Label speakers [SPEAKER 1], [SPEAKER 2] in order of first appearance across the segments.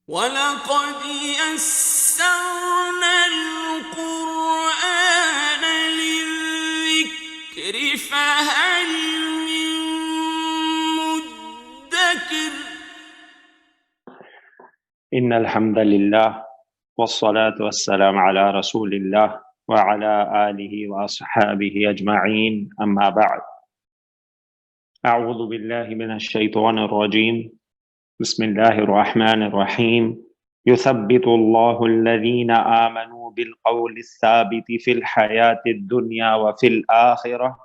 [SPEAKER 1] وَلَقَدْ يَسَّرْنَا الْقُرْآنَ لِلذِّكْرِ فَهَلْ مِن مُّدَّكِرٍ
[SPEAKER 2] إن الحمد لله والصلاة والسلام على رسول الله وعلى آله وأصحابه أجمعين أما بعد أعوذ بالله من الشيطان الرجيم بسم الله الرحمن الرحيم يثبت الله الذين آمنوا بالقول الثابت في الحياة الدنيا وفي الآخرة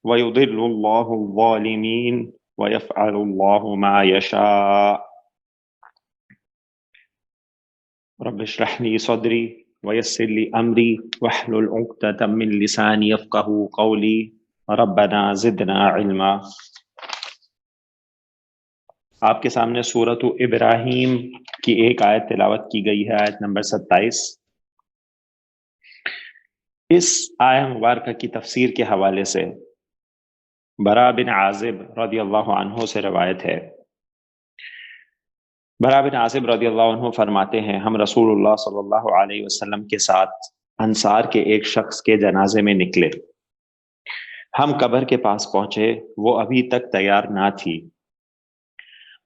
[SPEAKER 2] ويضل الله الظالمين ويفعل الله ما يشاء رب اشرح لي صدري ويسر لي أمري واحلل عقدة من لساني يفقهوا قولي ربنا زدنا علما۔ آپ کے سامنے سورۃ ابراہیم کی ایک آیت تلاوت کی گئی ہے، آیت نمبر 27۔ اس آیت مبارکہ کی تفسیر کے حوالے سے برا بن عازب رضی اللہ عنہ سے روایت ہے۔ برا بن عازب رضی اللہ عنہ فرماتے ہیں، ہم رسول اللہ صلی اللہ علیہ وسلم کے ساتھ انصار کے ایک شخص کے جنازے میں نکلے۔ ہم قبر کے پاس پہنچے، وہ ابھی تک تیار نہ تھی،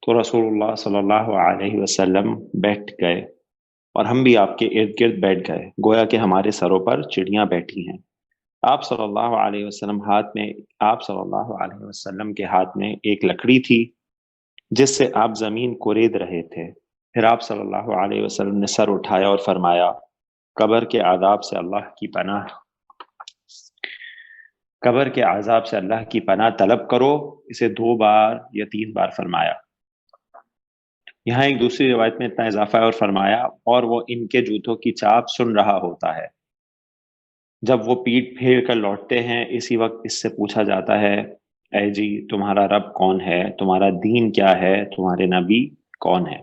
[SPEAKER 2] تو رسول اللہ صلی اللہ علیہ وسلم بیٹھ گئے اور ہم بھی آپ کے ارد گرد بیٹھ گئے، گویا کہ ہمارے سروں پر چڑیاں بیٹھی ہیں۔ آپ صلی اللہ علیہ وسلم کے ہاتھ میں ایک لکڑی تھی جس سے آپ زمین کورید رہے تھے۔ پھر آپ صلی اللہ علیہ وسلم نے سر اٹھایا اور فرمایا، قبر کے عذاب سے اللہ کی پناہ طلب کرو۔ اسے 2 بار یا 3 بار فرمایا۔ یہاں ایک دوسری روایت میں اتنا اضافہ ہے اور فرمایا، اور وہ ان کے جوتوں کی چاپ سن رہا ہوتا ہے۔ جب وہ پیٹ پھیر کر لوٹتے ہیں، اسی وقت اس سے پوچھا جاتا ہے، اے جی تمہارا رب کون ہے، تمہارا دین کیا ہے، تمہارے نبی کون ہے۔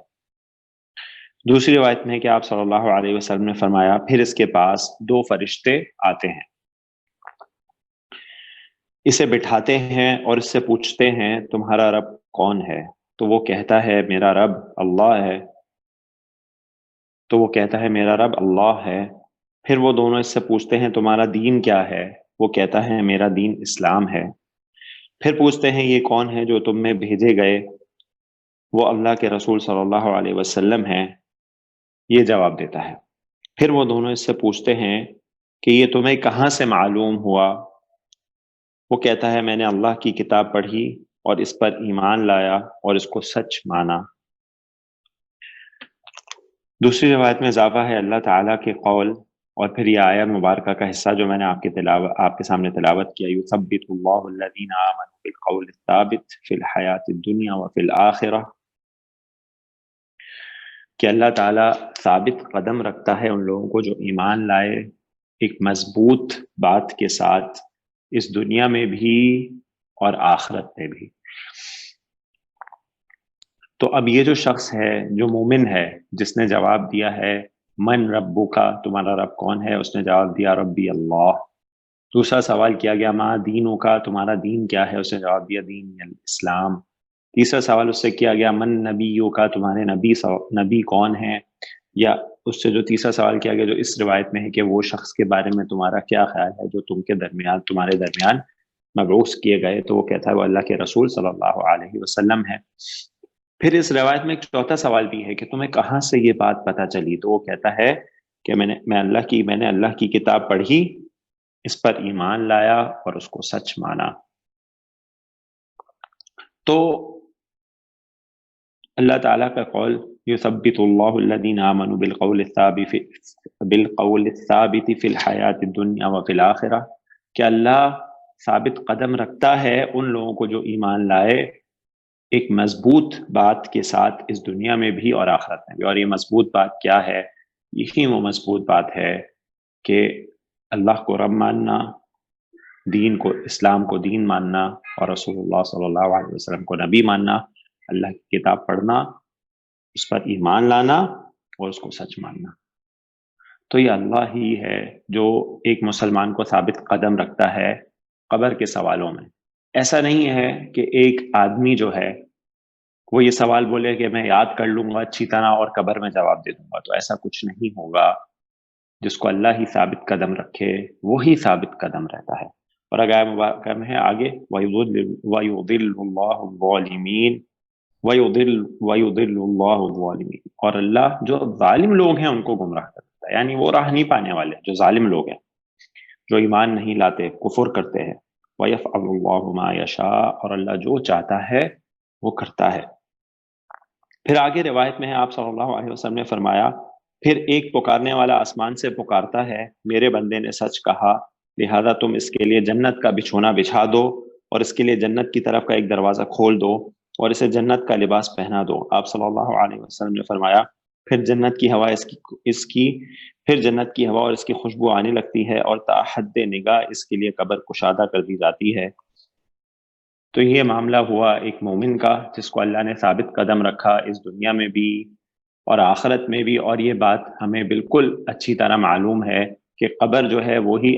[SPEAKER 2] دوسری روایت میں ہے کہ آپ صلی اللہ علیہ وسلم نے فرمایا، پھر اس کے پاس 2 فرشتے آتے ہیں، اسے بٹھاتے ہیں اور اس سے پوچھتے ہیں، تمہارا رب کون ہے؟ تو وہ کہتا ہے میرا رب اللہ ہے۔ پھر وہ دونوں اس سے پوچھتے ہیں، تمہارا دین کیا ہے؟ وہ کہتا ہے میرا دین اسلام ہے۔ پھر پوچھتے ہیں، یہ کون ہے جو تم میں بھیجے گئے؟ وہ اللہ کے رسول صلی اللہ علیہ وسلم ہیں، یہ جواب دیتا ہے۔ پھر وہ دونوں اس سے پوچھتے ہیں کہ یہ تمہیں کہاں سے معلوم ہوا؟ وہ کہتا ہے میں نے اللہ کی کتاب پڑھی اور اس پر ایمان لایا اور اس کو سچ مانا۔ دوسری روایت میں اضافہ ہے اللہ تعالیٰ کے قول، اور پھر یہ آیت مبارکہ کا حصہ جو میں نے آپ کے سامنے تلاوت کیا، یثبت اللہ الذین آمنوا بالقول الثابت فی الحیاۃ الدنیا وفی الآخرہ، کہ اللہ تعالیٰ ثابت قدم رکھتا ہے ان لوگوں کو جو ایمان لائے ایک مضبوط بات کے ساتھ، اس دنیا میں بھی اور آخرت میں بھی۔ تو اب یہ جو شخص ہے جو مومن ہے، جس نے جواب دیا ہے من ربک، تمہارا رب کون ہے؟ اس نے جواب دیا ربی اللہ۔ دوسرا سوال کیا گیا ما دینک، تمہارا دین کیا ہے؟ اس نے جواب دیا دین الاسلام۔ تیسرا سوال اس سے کیا گیا من نبیک، تمہارے نبی کون ہیں؟ یا اس سے جو تیسرا سوال کیا گیا جو اس روایت میں ہے کہ وہ شخص کے بارے میں تمہارا کیا خیال ہے جو تمہارے درمیان مبعوث کیے گئے؟ تو وہ کہتا ہے وہ اللہ کے رسول صلی اللہ علیہ وسلم ہے۔ پھر اس روایت میں ایک چوتھا سوال بھی ہے کہ تمہیں کہاں سے یہ بات پتہ چلی؟ تو وہ کہتا ہے کہ میں نے اللہ کی کتاب پڑھی، اس پر ایمان لایا اور اس کو سچ مانا۔ تو اللہ تعالیٰ کا قول یثبت اللہ الذین آمنوا بالقول الثابت فی الحیاۃ الدنیا وفی الآخرہ، کہ اللہ ثابت قدم رکھتا ہے ان لوگوں کو جو ایمان لائے ایک مضبوط بات کے ساتھ اس دنیا میں بھی اور آخرت میں بھی۔ اور یہ مضبوط بات کیا ہے؟ یہی وہ مضبوط بات ہے کہ اللہ کو رب ماننا، دین کو، اسلام کو دین ماننا، اور رسول اللہ صلی اللہ علیہ وسلم کو نبی ماننا، اللہ کی کتاب پڑھنا، اس پر ایمان لانا اور اس کو سچ ماننا۔ تو یہ اللہ ہی ہے جو ایک مسلمان کو ثابت قدم رکھتا ہے قبر کے سوالوں میں۔ ایسا نہیں ہے کہ ایک آدمی جو ہے وہ یہ سوال بولے کہ میں یاد کر لوں گا اچھی طرح اور قبر میں جواب دے دوں گا، تو ایسا کچھ نہیں ہوگا. جس کو اللہ ہی ثابت قدم رکھے وہی ثابت قدم رہتا ہے. اور اگر مبارکہ میں ہے آگے وَيُضِلُّ اللَّهُ الظَّالِمِينَ وَيُضِلُّ اللَّهُ الظَّالِمِينَ، اور اللہ جو ظالم لوگ ہیں ان کو گمراہ کرتا ہے، یعنی وہ راہ نہیں پانے والے جو ظالم لوگ ہیں، جو ایمان نہیں لاتے، کفر کرتے ہیں. وَيَفْعَلُ اللَّهُ مَا يَشَاءُ، اور اللہ جو چاہتا ہے وہ کرتا ہے. پھر آگے روایت میں ہے آپ صلی اللہ علیہ وسلم نے فرمایا، پھر ایک پکارنے والا آسمان سے پکارتا ہے، میرے بندے نے سچ کہا، لہذا تم اس کے لیے جنت کا بچھونا بچھا دو اور اس کے لیے جنت کی طرف کا ایک دروازہ کھول دو اور اسے جنت کا لباس پہنا دو. آپ صلی اللہ علیہ وسلم نے فرمایا، پھر جنت کی ہوا پھر جنت کی ہوا اور اس کی خوشبو آنے لگتی ہے اور تا حد نگاہ اس کے لیے قبر کشادہ کر دی جاتی ہے. تو یہ معاملہ ہوا ایک مومن کا جس کو اللہ نے ثابت قدم رکھا اس دنیا میں بھی اور آخرت میں بھی. اور یہ بات ہمیں بالکل اچھی طرح معلوم ہے کہ قبر جو ہے وہی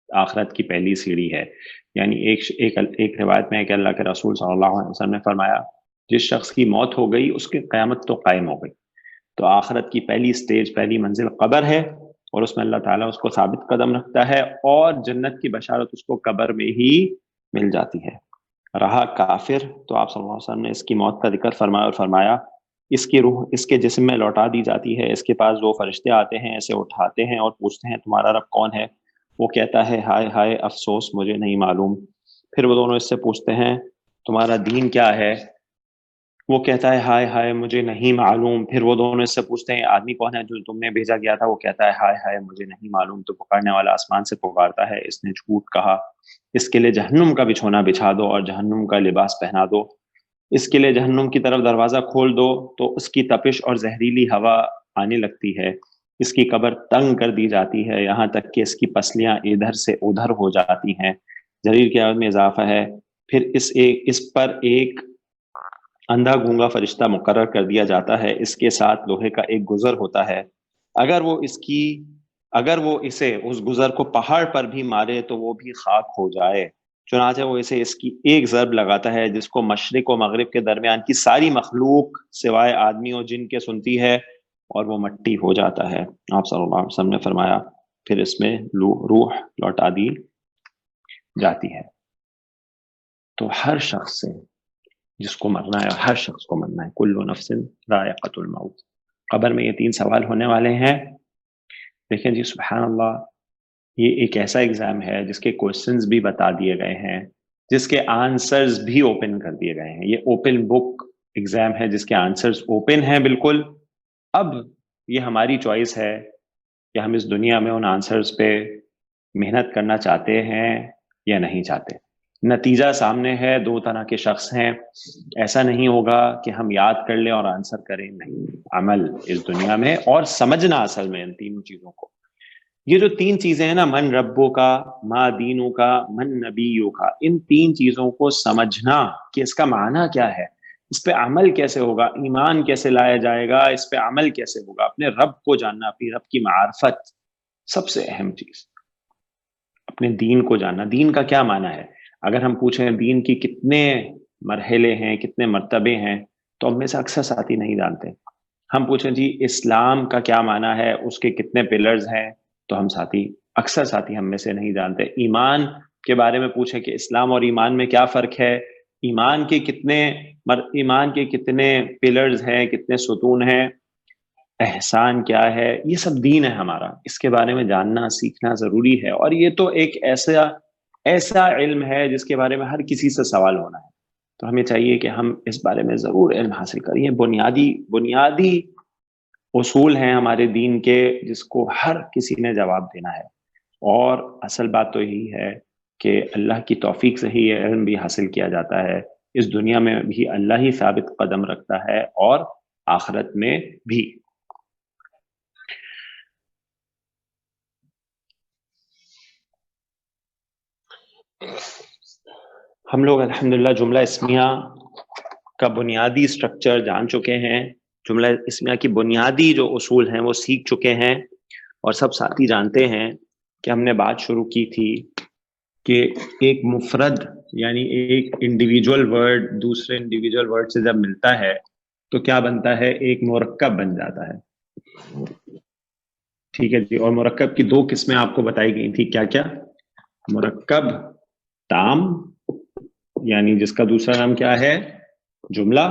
[SPEAKER 2] آخرت کی پہلی سیڑھی ہے. یعنی ایک روایت میں ہے کہ اللہ کے رسول صلی اللہ علیہ وسلم نے فرمایا، جس شخص کی موت ہو گئی اس کی قیامت تو قائم ہو گئی. تو آخرت کی پہلی سٹیج، پہلی منزل قبر ہے، اور اس میں اللہ تعالیٰ اس کو ثابت قدم رکھتا ہے اور جنت کی بشارت اس کو قبر میں ہی مل جاتی ہے. رہا کافر، تو آپ صلی اللہ علیہ وسلم نے اس کی موت کا ذکر فرمایا اور فرمایا اس کی روح اس کے جسم میں لوٹا دی جاتی ہے. اس کے پاس دو فرشتے آتے ہیں، اسے اٹھاتے ہیں اور پوچھتے ہیں تمہارا رب کون ہے؟ وہ کہتا ہے ہائے ہائے افسوس مجھے نہیں معلوم. پھر وہ دونوں اس سے پوچھتے ہیں تمہارا دین کیا ہے؟ وہ کہتا ہے ہائے ہائے مجھے نہیں معلوم. پھر وہ دونوں اس سے پوچھتے ہیں آدمی کون ہے جو تم نے بھیجا گیا تھا؟ وہ کہتا ہے ہائے ہائے مجھے نہیں معلوم. تو پکارنے والا آسمان سے پکارتا ہے اس نے جھوٹ کہا، اس کے لیے جہنم کا بچھونا بچھا دو اور جہنم کا لباس پہنا دو. اس کے لیے جہنم کی طرف دروازہ کھول دو تو اس کی تپش اور زہریلی ہوا آنے لگتی ہے. اس کی قبر تنگ کر دی جاتی ہے یہاں تک کہ اس کی پسلیاں ادھر سے ادھر ہو جاتی ہیں. جریر کی آیت میں اضافہ ہے، پھر اس پر ایک اندھا گونگا فرشتہ مقرر کر دیا جاتا ہے، اس کے ساتھ لوہے کا ایک گزر ہوتا ہے. اگر وہ اسے اس گزر کو پہاڑ پر بھی مارے تو وہ بھی خاک ہو جائے. چنانچہ وہ اسے اس کی ایک ضرب لگاتا ہے جس کو مشرق و مغرب کے درمیان کی ساری مخلوق سوائے آدمی اور جن کے سنتی ہے اور وہ مٹی ہو جاتا ہے. آپ صلی اللہ علیہ وسلم نے فرمایا پھر اس میں روح لوٹا دی جاتی ہے. تو ہر شخص سے جس کو مرنا ہے، ہر شخص کو مرنا ہے. کل نفس ذائقۃ الموت. قبر میں یہ 3 سوال ہونے والے ہیں. دیکھیں جی سبحان اللہ، یہ ایک ایسا ایگزام ہے جس کے کوشچنز بھی بتا دیے گئے ہیں، جس کے آنسرز بھی اوپن کر دیے گئے ہیں. یہ اوپن بک ایگزام ہے جس کے آنسرز اوپن ہیں بالکل. اب یہ ہماری چوائس ہے کہ ہم اس دنیا میں ان آنسرز پہ محنت کرنا چاہتے ہیں یا نہیں چاہتے. نتیجہ سامنے ہے، 2 طرح کے شخص ہیں. ایسا نہیں ہوگا کہ ہم یاد کر لیں اور آنسر کریں، نہیں. عمل اس دنیا میں اور سمجھنا اصل میں ان تینوں چیزوں کو. یہ جو 3 چیزیں ہیں نا، من ربوں کا، ما دینوں کا، من نبیوں کا، ان 3 چیزوں کو سمجھنا کہ اس کا معنی کیا ہے، اس پہ عمل کیسے ہوگا، ایمان کیسے لایا جائے گا، اس پہ عمل کیسے ہوگا، اپنے رب کو جاننا، اپنی رب کی معرفت، سب سے اہم چیز اپنے دین کو جاننا. دین کا کیا معنی ہے؟ اگر ہم پوچھیں دین کی کتنے مرحلے ہیں، کتنے مرتبے ہیں، تو ہم میں سے اکثر ساتھی نہیں جانتے. ہم پوچھیں جی اسلام کا کیا معنی ہے، اس کے کتنے پلرز ہیں، تو اکثر ساتھی ہم میں سے نہیں جانتے. ایمان کے بارے میں پوچھیں کہ اسلام اور ایمان میں کیا فرق ہے، ایمان کے کتنے پلرز ہیں، کتنے ستون ہیں، احسان کیا ہے، یہ سب دین ہے ہمارا. اس کے بارے میں جاننا سیکھنا ضروری ہے. اور یہ تو ایک ایسا علم ہے جس کے بارے میں ہر کسی سے سوال ہونا ہے. تو ہمیں چاہیے کہ ہم اس بارے میں ضرور علم حاصل کریں. بنیادی اصول ہیں ہمارے دین کے جس کو ہر کسی نے جواب دینا ہے. اور اصل بات تو یہی ہے کہ اللہ کی توفیق سے ہی یہ علم بھی حاصل کیا جاتا ہے. اس دنیا میں بھی اللہ ہی ثابت قدم رکھتا ہے اور آخرت میں بھی. ہم لوگ الحمدللہ جملہ اسمیہ کا بنیادی سٹرکچر جان چکے ہیں. جملہ اسمیہ کی بنیادی جو اصول ہیں وہ سیکھ چکے ہیں. اور سب ساتھی جانتے ہیں کہ ہم نے بات شروع کی تھی کہ ایک مفرد یعنی ایک انڈیویجول ورڈ دوسرے انڈیویجول ورڈ سے جب ملتا ہے تو کیا بنتا ہے؟ ایک مرکب بن جاتا ہے. ٹھیک ہے جی. اور مرکب کی دو قسمیں آپ کو بتائی گئی تھی، کیا کیا؟ مرکب تام، یعنی جس کا دوسرا نام کیا ہے؟ جملہ.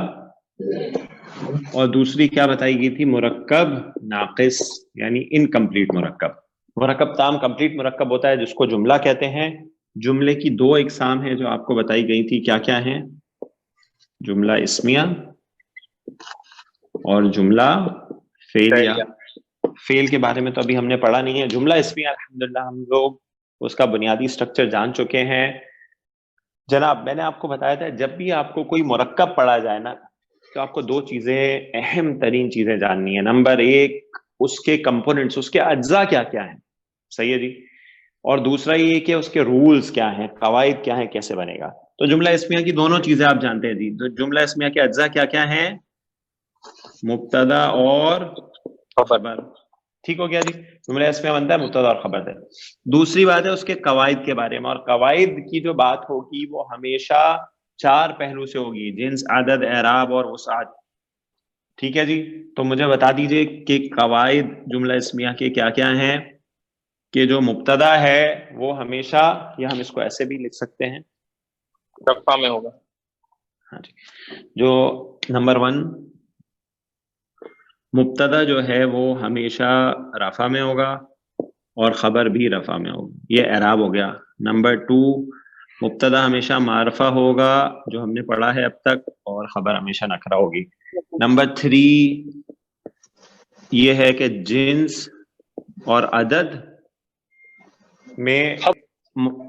[SPEAKER 2] اور دوسری کیا بتائی گئی تھی؟ مرکب ناقص، یعنی انکمپلیٹ مرکب. مرکب تام کمپلیٹ مرکب ہوتا ہے جس کو جملہ کہتے ہیں. جملے کی دو اقسام ہیں جو آپ کو بتائی گئی تھی، کیا کیا ہیں؟ جملہ اسمیہ اور جملہ فعلیہ. فعل کے بارے میں تو ابھی ہم نے پڑھا نہیں ہے. جملہ اسمیہ الحمدللہ ہم لوگ اس کا بنیادی سٹرکچر جان چکے ہیں. جناب میں نے آپ کو بتایا تھا جب بھی آپ کو کوئی مرکب پڑھا جائے نا تو آپ کو دو چیزیں، اہم ترین چیزیں جاننی ہے. نمبر ایک، اس کے کمپوننٹس، اس کے اجزاء کیا کیا ہیں. صحیح ہے جی. اور دوسرا یہ کہ اس کے رولز کیا ہیں، قواعد کیا ہیں، کیسے بنے گا. تو جملہ اسمیہ کی دونوں چیزیں آپ جانتے ہیں جی. تو جملہ اسمیہ کے اجزاء کیا کیا ہیں؟ مبتدا اور خبر. ٹھیک ہو گیا جی. جملہ اسمیہ بنتا ہے مبتدا اور خبر ہے. دوسری بات ہے اس کے قواعد کے بارے میں، اور قواعد کی جو بات ہوگی وہ ہمیشہ چار پہلو سے ہوگی: جنس، عدد، اعراب اور وسعت. ٹھیک ہے جی. تو مجھے بتا دیجئے کہ قواعد جملہ اسمیہ کے کیا کیا ہیں. کہ جو مبتدا ہے وہ ہمیشہ، یا ہم اس کو ایسے بھی لکھ سکتے ہیں،
[SPEAKER 3] رفع میں ہوگا.
[SPEAKER 2] ہاں جی. جو نمبر 1 مبتدا جو ہے وہ ہمیشہ رفع میں ہوگا اور خبر بھی رفع میں ہوگا. یہ اعراب ہو گیا. نمبر 2 مبتدا ہمیشہ معرفہ ہوگا جو ہم نے پڑھا ہے اب تک، اور خبر ہمیشہ نکرہ ہوگی. نمبر 3 یہ ہے کہ جنس اور عدد میں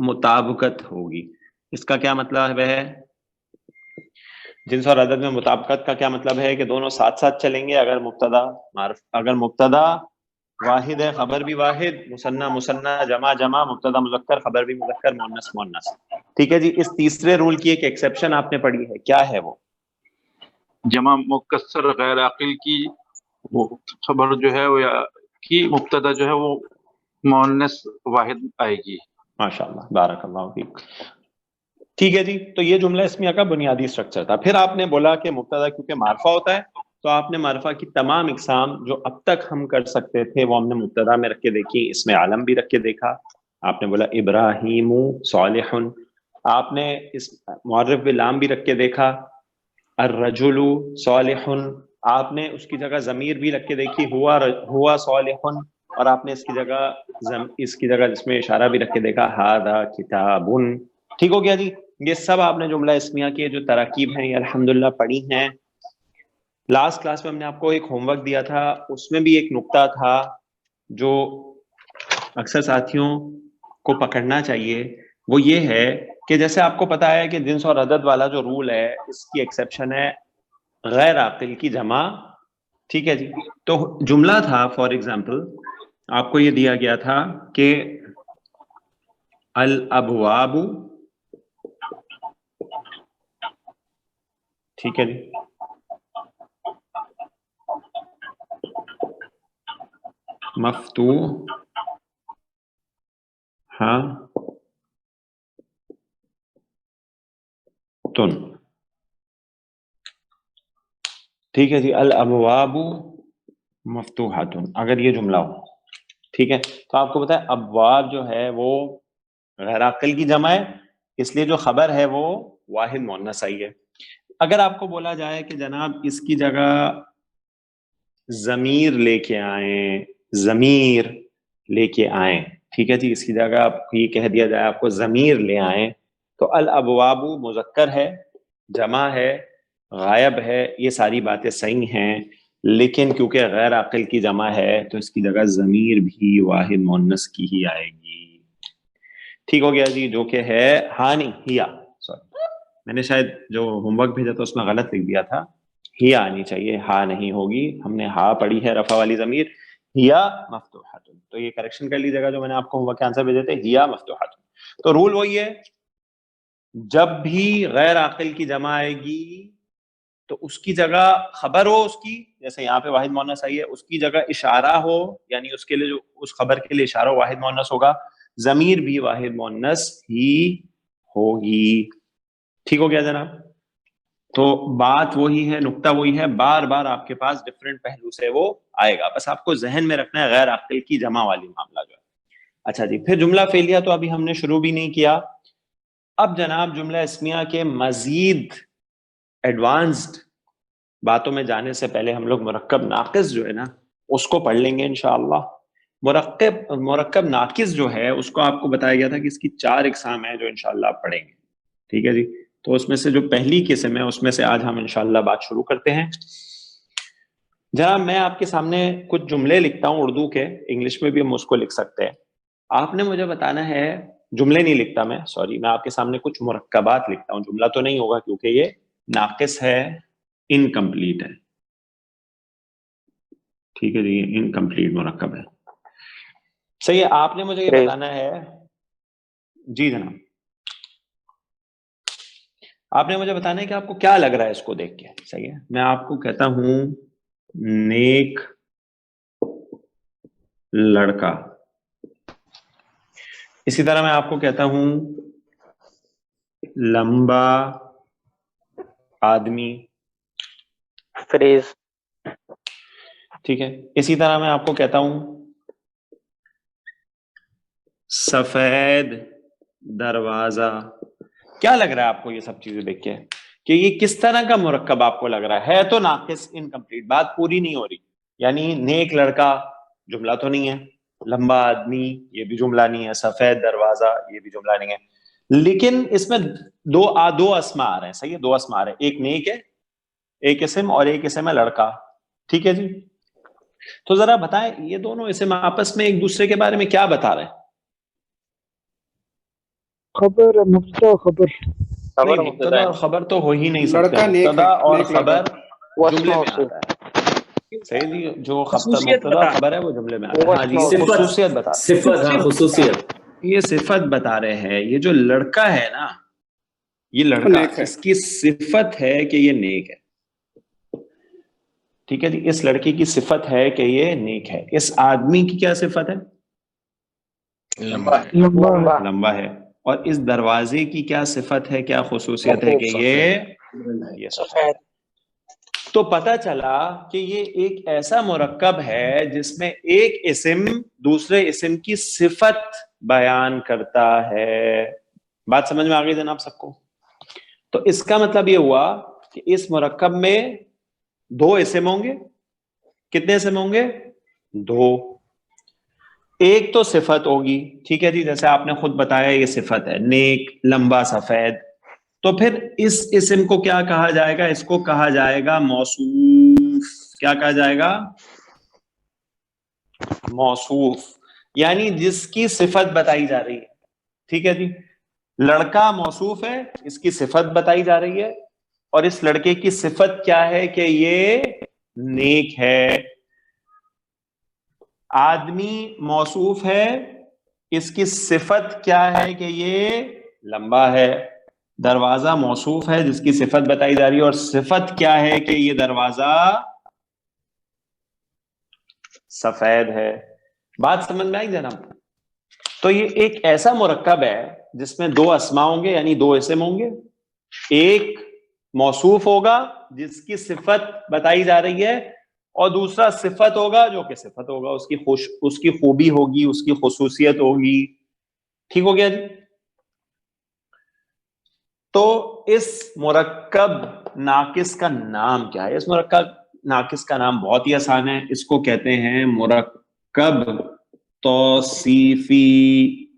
[SPEAKER 2] مطابقت ہوگی. اس کا کیا مطلب ہے؟ جنس اور عدد میں مطابقت کا کیا مطلب ہے؟ کہ دونوں ساتھ ساتھ چلیں گے. اگر مبتدا واحد ہے خبر بھی واحد، مثنیٰ مثنیٰ، جمع جمع، مبتدا مذکر خبر بھی مذکر، مؤنث مؤنث. ٹھیک ہے جی. اس تیسرے رول کی ایک ایکسیپشن آپ نے پڑھی ہے، کیا ہے وہ؟
[SPEAKER 3] جمع مکسر غیر عاقل کی وہ خبر جو ہے وہ کی مبتدا جو ہے وہ مؤنث واحد آئے گی.
[SPEAKER 2] ماشاءاللہ، بارک اللہ فیک. ٹھیک ہے جی. تو یہ جملہ اسمیہ کا بنیادی سٹرکچر تھا. پھر آپ نے بولا کہ مبتدا کیونکہ معرفہ ہوتا ہے تو آپ نے معرفہ کی تمام اقسام جو اب تک ہم کر سکتے تھے وہ ہم نے مبتدا میں رکھ کے دیکھی. اس میں عالم بھی رکھ کے دیکھا. آپ نے بولا ابراہیم صالح. آپ نے اس معرف باللام بھی رکھ کے دیکھا. الرجل صالح. آپ نے اس کی جگہ ضمیر بھی رکھ کے دیکھی، ہوا صالح. اور آپ نے اس کی جگہ جس میں اشارہ بھی رکھ کے دیکھا، ھذا کتاب. ٹھیک ہو گیا جی. یہ سب آپ نے جملہ اسمیہ کے جو تراکیب ہیں یہ الحمدللہ پڑھی ہیں. لاسٹ کلاس میں ہم نے آپ کو ایک ہوم ورک دیا تھا، اس میں بھی ایک نقطہ تھا جو اکثر ساتھیوں کو پکڑنا چاہیے. وہ یہ ہے کہ جیسے آپ کو پتا ہے کہ جنس اور عدد والا جو رول ہے اس کی ایکسیپشن ہے غیر عاقل کی جمع. ٹھیک ہے جی. تو جملہ تھا فار ایگزامپل آپ کو یہ دیا گیا تھا کہ الابواب. ٹھیک ہے جی. مفتوح ہاں تن. ٹھیک ہے جی. الابواب مفتوحات، اگر یہ جملہ ہو. ٹھیک ہے. تو آپ کو پتا ہے ابواب جو ہے وہ غیر عاقل کی جمع ہے، اس لیے جو خبر ہے وہ واحد مؤنث آئی ہے. اگر آپ کو بولا جائے کہ جناب اس کی جگہ ضمیر لے کے آئیں، ضمیر لے کے آئیں، ٹھیک ہے جی، اس کی جگہ آپ یہ کہہ دیا جائے آپ کو ضمیر لے آئیں، تو الابواب مذکر ہے، جمع ہے، غائب ہے، یہ ساری باتیں صحیح ہیں. لیکن کیونکہ غیر عاقل کی جمع ہے تو اس کی جگہ ضمیر بھی واحد مؤنث کی ہی آئے گی. ٹھیک ہو گیا جی. جو کہ ہے ہاں نہیں ہیا، سوری میں نے شاید جو ہوم ورک بھیجا تھا اس میں غلط لکھ دیا تھا، ہیا آنی چاہیے، ہا نہیں ہوگی. ہم نے ہا پڑھی ہے رفع والی ضمیر، ہیا مفتوحات. تو یہ کریکشن کر لیجیے گا جو میں نے آپ کو ہوم ورک کے آنسر بھیجے تھے، ہیا مفتوحات. تو رول وہی ہے، جب بھی غیر عاقل کی جمع آئے گی تو اس کی جگہ خبر ہو اس کی، جیسے یہاں پہ واحد مؤنث آئی ہے، اس کی جگہ اشارہ ہو، یعنی اس کے لیے جو اس خبر کے لیے اشارہ واحد مؤنث ہوگا، ضمیر بھی واحد مؤنث ہی ہوگی. ٹھیک ہو گیا جناب؟ تو بات وہی ہے، نقطہ وہی ہے، بار بار آپ کے پاس ڈفرینٹ پہلو سے وہ آئے گا، بس آپ کو ذہن میں رکھنا ہے غیر عاقل کی جمع والی معاملہ جو ہے. اچھا جی، پھر جملہ فعلیہ تو ابھی ہم نے شروع بھی نہیں کیا. اب جناب جملہ اسمیہ کے مزید ایڈوانسڈ باتوں میں جانے سے پہلے ہم لوگ مرکب ناقص جو ہے نا اس کو پڑھ لیں گے انشاءاللہ. مرکب ناقص جو ہے اس کو آپ کو بتایا گیا تھا کہ اس کی 4 اقسام ہیں جو انشاءاللہ آپ پڑھیں گے. ٹھیک ہے جی، تو اس میں سے جو پہلی قسم ہے اس میں سے آج ہم انشاءاللہ بات شروع کرتے ہیں. جناب میں آپ کے سامنے کچھ جملے لکھتا ہوں اردو کے، انگلش میں بھی ہم اس کو لکھ سکتے ہیں. آپ نے مجھے بتانا ہے، جملے نہیں لکھتا میں، سوری، میں آپ کے سامنے کچھ مرکبات لکھتا ہوں، جملہ تو نہیں ہوگا کیونکہ یہ ناقص ہے، انکمپلیٹ ہے. ٹھیک ہے جی، انکمپلیٹ مرکب ہے. صحیح ہے، آپ نے مجھے یہ بتانا ہے. جی جناب، آپ نے مجھے بتانا ہے کہ آپ کو کیا لگ رہا ہے اس کو دیکھ کے. صحیح ہے، میں آپ کو کہتا ہوں نیک لڑکا. اسی طرح میں آپ کو کہتا ہوں لمبا آدمی.
[SPEAKER 4] فریز.
[SPEAKER 2] ٹھیک ہے، اسی طرح میں آپ کو کہتا ہوں سفید دروازہ. کیا لگ رہا ہے آپ کو یہ سب چیزیں دیکھ کے کہ یہ کس طرح کا مرکب آپ کو لگ رہا ہے؟ تو ناقص، انکمپلیٹ، بات پوری نہیں ہو رہی. یعنی نیک لڑکا جملہ تو نہیں ہے، لمبا آدمی یہ بھی جملہ نہیں ہے، سفید دروازہ یہ بھی جملہ نہیں ہے، لیکن اس میں دو اسما آ رہے ہیں. صحیح ہے، 2 اسما آ رہے ہیں، ایک نیک ہے، ایک اسم، اور ایک اسم ہے لڑکا. ٹھیک ہے جی، تو ذرا بتائیں یہ دونوں اسم آپس میں ایک دوسرے کے بارے میں کیا بتا رہے ہیں؟
[SPEAKER 5] خبر، مبتدا خبر.
[SPEAKER 2] نہیں، مبتدا اور خبر تو ہو ہی نہیں سکتے. مبتدا اور خبر جملے میں آتا ہے. صحیح جی، جو مبتدا خبر ہے وہ جملے میں آتا ہے. ہاں جی، یہ خصوصیت بتا رہے ہیں.
[SPEAKER 6] صفت، ہاں خصوصیت.
[SPEAKER 2] یہ صفت بتا رہے ہیں. یہ جو لڑکا ہے نا، یہ لڑکا، اس کی صفت ہے کہ یہ نیک ہے. ٹھیک ہے جی، اس لڑکی کی صفت ہے کہ یہ نیک ہے. اس آدمی کی کیا صفت ہے؟ لمبا ہے. اور اس دروازے کی کیا صفت ہے، کیا خصوصیت ہے؟ کہ یہ سفید. تو پتہ چلا کہ یہ ایک ایسا مرکب ہے جس میں ایک اسم دوسرے اسم کی صفت بیان کرتا ہے. بات سمجھ میں آ گئی جناب سب کو؟ تو اس کا مطلب یہ ہوا کہ اس مرکب میں 2 اسم ہوں گے. کتنے اسم ہوں گے؟ 2. ایک تو صفت ہوگی. ٹھیک ہے جی، جیسے آپ نے خود بتایا یہ صفت ہے، نیک، لمبا، سفید. تو پھر اس اسم کو کیا کہا جائے گا؟ اس کو کہا جائے گا موصوف. کیا کہا جائے گا؟ موصوف، یعنی جس کی صفت بتائی جا رہی ہے. ٹھیک ہے جی، لڑکا موصوف ہے، اس کی صفت بتائی جا رہی ہے، اور اس لڑکے کی صفت کیا ہے؟ کہ یہ نیک ہے. آدمی موصوف ہے، اس کی صفت کیا ہے؟ کہ یہ لمبا ہے. دروازہ موصوف ہے جس کی صفت بتائی جا رہی ہے، اور صفت کیا ہے؟ کہ یہ دروازہ سفید ہے. بات سمجھ میں آئی جناب؟ تو یہ ایک ایسا مرکب ہے جس میں 2 اسما ہوں گے، یعنی 2 اسم ہوں گے. ایک موصوف ہوگا جس کی صفت بتائی جا رہی ہے، اور دوسرا صفت ہوگا جو کہ صفت ہوگا، اس کی خوبی ہوگی، اس کی خصوصیت ہوگی. ٹھیک ہو گیا جی؟ تو اس مرکب ناقص کا نام کیا ہے؟ اس مرکب ناقص کا نام بہت ہی آسان ہے. اس کو کہتے ہیں مرکب توصیفی.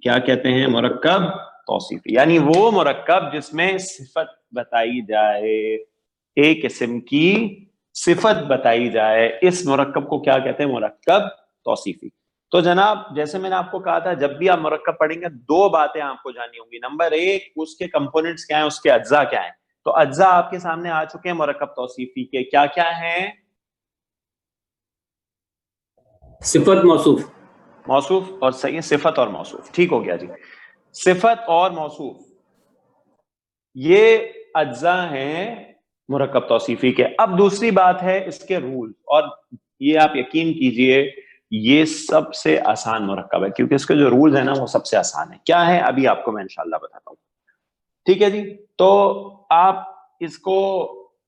[SPEAKER 2] کیا کہتے ہیں؟ مرکب توصیفی، یعنی وہ مرکب جس میں صفت بتائی جائے، ایک اسم کی صفت بتائی جائے. اس مرکب کو کیا کہتے ہیں؟ مرکب توصیفی. تو جناب جیسے میں نے آپ کو کہا تھا، جب بھی آپ مرکب پڑھیں گے 2 باتیں آپ کو جاننی ہوں گی. نمبر 1، اس کے کمپوننٹس کیا ہیں، اس کے اجزاء کیا ہیں. تو اجزاء آپ کے سامنے آ چکے ہیں مرکب توصیفی کے. کیا کیا ہیں؟
[SPEAKER 6] صفت، موصوف.
[SPEAKER 2] موصوف، اور صحیح ہے، صفت اور موصوف. ٹھیک ہو گیا جی، صفت اور موصوف یہ اجزاء ہیں مرکب توصیفی کے. اب دوسری بات ہے اس کے رول، اور یہ آپ یقین کیجئے یہ سب سے آسان مرکب ہے، کیونکہ اس کے جو رولز ہیں نا وہ سب سے آسان ہے. کیا ہے ابھی آپ کو میں انشاءاللہ بتاتا ہوں. ٹھیک ہے جی، تو آپ اس کو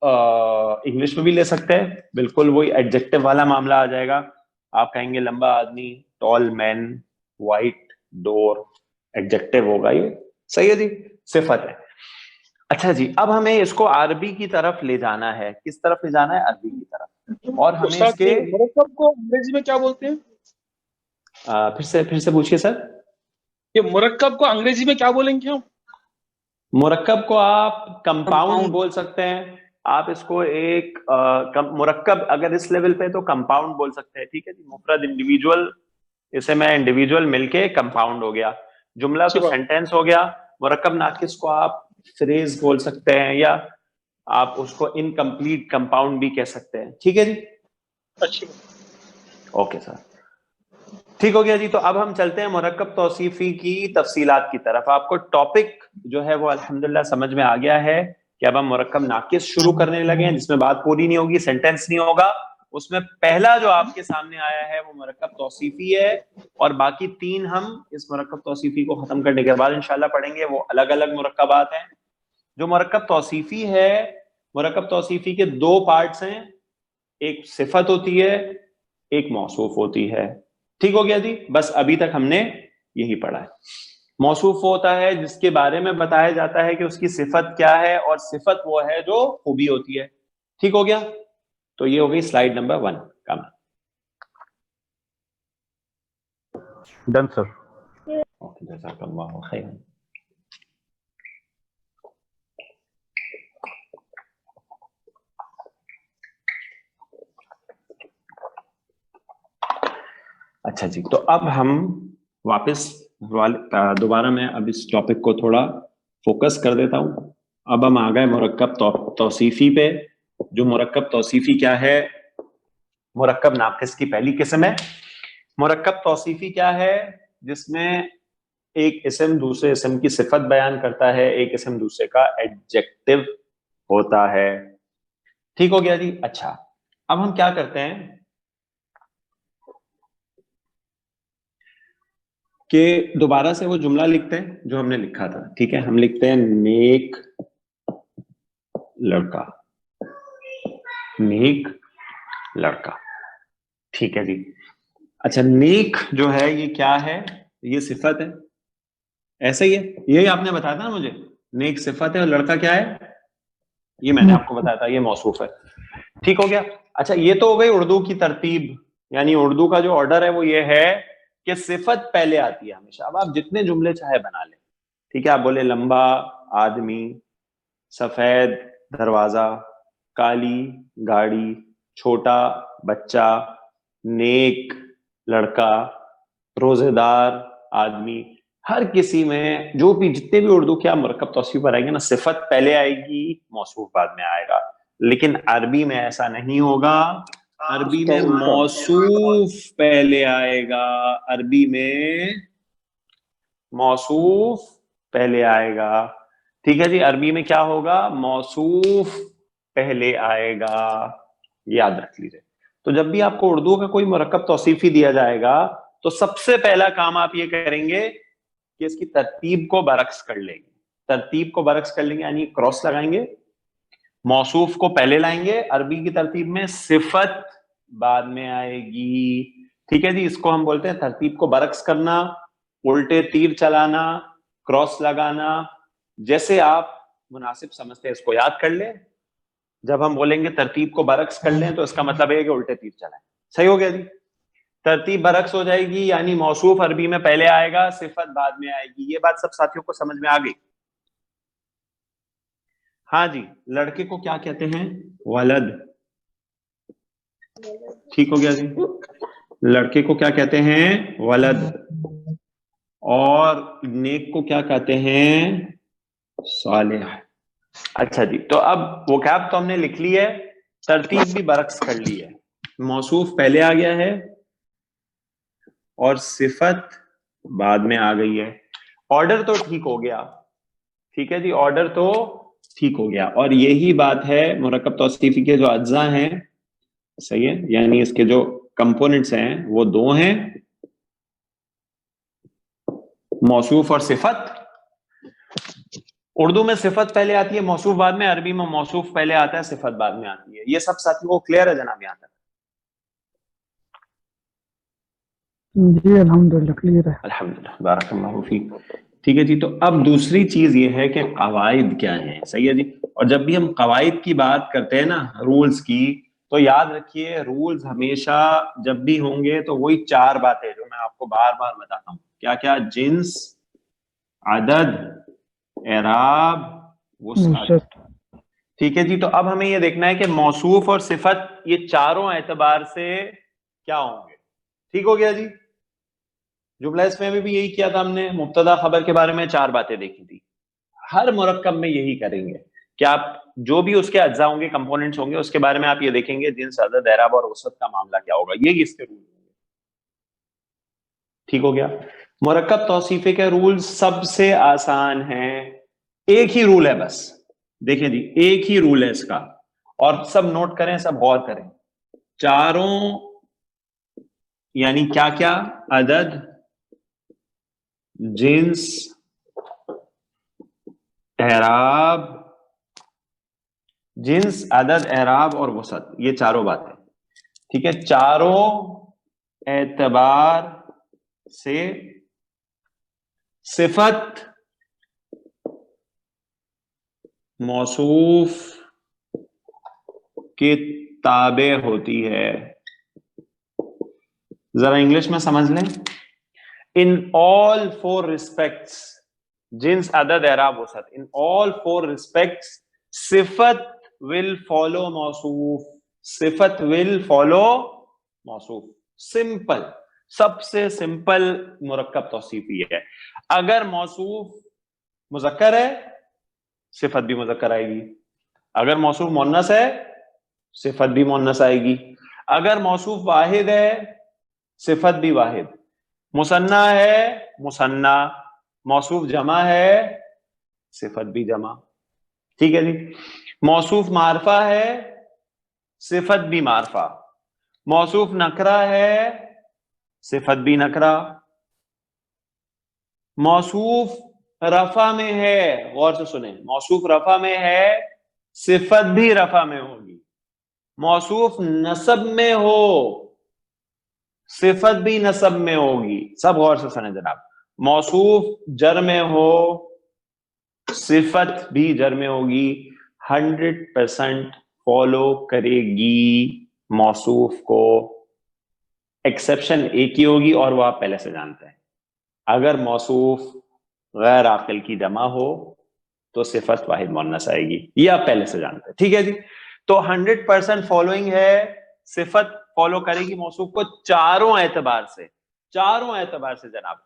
[SPEAKER 2] انگلش میں بھی لے سکتے ہیں, بالکل وہی ایڈجیکٹو والا معاملہ آ جائے گا. آپ کہیں گے لمبا آدمی, ٹال مین, وائٹ ڈور, ایڈجیکٹو ہوگا یہ, صحیح ہے جی, صفت ہے. اچھا جی, اب ہمیں اس کو عربی کی طرف لے جانا ہے. کس طرف لے جانا ہے؟ عربی کی طرف. اور ہمیں اس
[SPEAKER 5] استاد
[SPEAKER 2] کے
[SPEAKER 5] یہ مرکب کو انگریزی میں کیا بولتے ہیں؟
[SPEAKER 2] پھر سے پوچھیے سر.
[SPEAKER 5] یہ مرکب کو انگریزی میں کیا بولیں گے ہم؟
[SPEAKER 2] مرکب کو آپ کمپاؤنڈ بول سکتے ہیں. آپ اس کو ایک مرکب اگر اس لیول پہ تو کمپاؤنڈ بول سکتے ہیں, ٹھیک ہے جی. مفرد انڈیویجول, اسے میں انڈیویجول مل کے کمپاؤنڈ ہو گیا. جملہ تو سینٹینس ہو گیا. مرکب ناقص کو آپ فریز بول سکتے ہیں, یا آپ اس کو انکمپلیٹ کمپاؤنڈ بھی کہہ سکتے ہیں, ٹھیک ہے جی.
[SPEAKER 5] اچھا,
[SPEAKER 2] اوکے سر, ٹھیک ہو گیا جی. تو اب ہم چلتے ہیں مرکب توصیفی کی تفصیلات کی طرف. آپ کو ٹاپک جو ہے وہ الحمدللہ سمجھ میں آ گیا ہے کہ اب ہم مرکب ناقص شروع کرنے لگے ہیں, جس میں بات پوری نہیں ہوگی, سینٹینس نہیں ہوگا. اس میں پہلا جو آپ کے سامنے آیا ہے وہ مرکب توصیفی ہے, اور باقی 3 ہم اس مرکب توصیفی کو ختم کرنے کے بعد انشاءاللہ پڑھیں گے. وہ الگ الگ مرکبات ہیں. جو مرکب توصیفی ہے, مرکب توصیفی کے 2 پارٹس ہیں, ایک صفت ہوتی ہے, ایک موصوف ہوتی ہے. ٹھیک ہو گیا جی. بس ابھی تک ہم نے یہی پڑھا ہے. موصوف ہوتا ہے جس کے بارے میں بتایا جاتا ہے کہ اس کی صفت کیا ہے, اور صفت وہ ہے جو خوبی ہوتی ہے. ٹھیک ہو گیا. تو یہ ہو گئی سلائیڈ نمبر 1. کام
[SPEAKER 7] ڈن سر.
[SPEAKER 2] اوکے, جزاک اللہ خیر. اچھا جی, تو اب ہم واپس دوبارہ میں اب اس ٹاپک کو تھوڑا فوکس کر دیتا ہوں. اب ہم آ گئے مرکب توصیفی پہ. جو مرکب توصیفی کیا ہے؟ مرکب ناقص کی پہلی قسم ہے. مرکب توصیفی کیا ہے؟ جس میں ایک اسم دوسرے اسم کی صفت بیان کرتا ہے, ایک اسم دوسرے کا ایڈجیکٹو ہوتا ہے. ٹھیک ہو گیا جی. اچھا, اب ہم کیا کرتے ہیں کہ دوبارہ سے وہ جملہ لکھتے ہیں جو ہم نے لکھا تھا. ٹھیک ہے, ہم لکھتے ہیں نیک لڑکا, نیک لڑکا. ٹھیک ہے جی. اچھا, نیک جو ہے یہ کیا ہے؟ یہ صفت ہے, ایسا ہی ہے, یہی آپ نے بتایا تھا نا مجھے. نیک صفت ہے اور لڑکا کیا ہے؟ یہ میں نے آپ کو بتایا تھا, یہ موصوف ہے. ٹھیک ہو گیا. اچھا, یہ تو ہو گئی اردو کی ترتیب, یعنی اردو کا جو آرڈر ہے وہ یہ ہے کہ صفت پہلے آتی ہے ہمیشہ. اب آپ جتنے جملے چاہے بنا لیں. ٹھیک ہے, آپ بولے لمبا آدمی, سفید دروازہ, کالی گاڑی, چھوٹا بچہ, نیک لڑکا, روزے دار آدمی. ہر کسی میں جو بھی جتنے بھی اردو کے آپ مرکب توصیف پر آئیں گے نا, صفت پہلے آئے گی, موصوف بعد میں آئے گا. لیکن عربی میں ایسا نہیں ہوگا. عربی میں موصوف پہلے آئے گا. عربی میں موصوف پہلے آئے گا. ٹھیک ہے جی. عربی میں کیا ہوگا؟ موصوف پہلے آئے گا. یاد رکھ لیجیے. تو جب بھی آپ کو اردو کا کوئی مرکب توصیفی دیا جائے گا تو سب سے پہلا کام آپ یہ کریں گے کہ اس کی ترتیب کو برعکس کر لیں گے. ترتیب کو برعکس کر لیں گے یعنی کراس لگائیں گے, موصوف کو پہلے لائیں گے. عربی کی ترتیب میں صفت بعد میں آئے گی. ٹھیک ہے جی. اس کو ہم بولتے ہیں ترتیب کو برعکس کرنا, الٹے تیر چلانا, کراس لگانا. جیسے آپ مناسب سمجھتے ہیں اس کو یاد کر لیں. جب ہم بولیں گے ترتیب کو برعکس کر لیں تو اس کا مطلب ہے کہ الٹے تیر چلائیں. صحیح ہو گیا جی. ترتیب برعکس ہو جائے گی یعنی موصوف عربی میں پہلے آئے گا, صفت بعد میں آئے گی. یہ بات سب ساتھیوں کو سمجھ میں آ گئی؟ ہاں جی. لڑکے کو کیا کہتے ہیں؟ ولد. ٹھیک ہو گیا جی. لڑکے کو کیا کہتے ہیں؟ ولد. اور نیک کو کیا کہتے ہیں؟ صالح. اچھا جی. تو اب وکیب تو ہم نے لکھ لی ہے, ترتیب بھی برعکس کر لی ہے. موصوف پہلے آ گیا ہے اور صفت بعد میں آ گئی ہے. آرڈر تو ٹھیک ہو گیا. ٹھیک ہے جی. آرڈر تو ٹھیک ہو گیا. اور یہی بات ہے مرکب توصیفی کے جو اجزاء ہیں, صحیح ہے, یعنی اس کے جو کمپوننٹس ہیں وہ 2 ہیں, موصوف اور صفت. اردو میں صفت پہلے آتی ہے، موصوف بعد میں، عربی میں موصوف پہلے آتا ہے، صفت بعد میں آتی ہے. یہ سب ساتھیوں کو کلیئر ہے جناب یہاں تک؟
[SPEAKER 8] جی الحمدللہ کلیئر ہے.
[SPEAKER 2] الحمدللہ، بارک اللہ فیک. ٹھیک ہے جی. تو اب دوسری چیز یہ ہے کہ قواعد کیا ہیں. صحیح ہے جی. اور جب بھی ہم قواعد کی بات کرتے ہیں نا، رولز کی، تو یاد رکھیے رولز ہمیشہ جب بھی ہوں گے تو وہی 4 باتیں جو میں آپ کو بار بار بتاتا ہوں. کیا کیا؟ جنس، عدد، اعراب، وسعت. ٹھیک ہے جی. تو اب ہمیں یہ دیکھنا ہے کہ موصوف اور صفت یہ چاروں اعتبار سے کیا ہوں گے. ٹھیک ہو گیا جی. جملہ اسمیہ میں بھی یہی کیا تھا ہم نے، مبتدا خبر کے بارے میں 4 باتیں دیکھی تھی. ہر مرکب میں یہی کریں گے کہ آپ جو بھی اس کے اجزاء ہوں گے، کمپوننٹس ہوں گے، اس کے بارے میں آپ یہ دیکھیں گے جنس، عدد، اعراب اور وسعت کا معاملہ کیا ہوگا. یہ اس کے رول ہوں گے. ٹھیک ہو گیا. مرکب توصیفی کے رول سب سے آسان ہیں. ایک ہی رول ہے بس. دیکھیں جی، ایک ہی رول ہے اس کا، اور سب نوٹ کریں، سب غور کریں. چاروں یعنی کیا کیا؟ عدد، جنس، اعراب، جنس، عدد، اعراب اور وسعت، یہ چاروں باتیں. ٹھیک ہے. چاروں اعتبار سے صفت موصوف کے تابع ہوتی ہے. ذرا انگلش میں سمجھ لیں. In all 4 respects, جنس، عدد، اعراب، وسعت, in all 4 respects, صفت will follow موصوف. صفت will follow موصوف. سمپل، سب سے سمپل مرکب توصیفی ہے. اگر موصوف مذکر ہے صفت بھی مذکر آئے گی. اگر موصوف مؤنث ہے صفت بھی مؤنث آئے گی. اگر موصوف واحد ہے صفت بھی واحد. مثنی ہے مثنی، موصوف جمع ہے صفت بھی جمع. ٹھیک ہے جی. موصوف معرفہ ہے صفت بھی معرفہ. موصوف نکرہ ہے صفت بھی نکرہ. موصوف رفع میں ہے، غور سے سنیں، موصوف رفع میں ہے صفت بھی رفع میں ہوگی. موصوف نصب میں ہو صفت بھی نصب میں ہوگی. سب غور سے سنیں جناب. موصوف جر میں ہو صفت بھی جر میں ہوگی. 100% فالو کرے گی موصوف کو. ایکسیپشن ایک ہی ہوگی اور وہ آپ پہلے سے جانتے ہیں. اگر موصوف غیر عاقل کی جمع ہو تو صفت واحد مؤنث آئے گی، یہ آپ پہلے سے جانتے ہیں. ٹھیک ہے جی. تو 100% فالوئنگ ہے، صفت فالو کرے گی موصوف کو چاروں اعتبار سے. چاروں اعتبار سے جناب.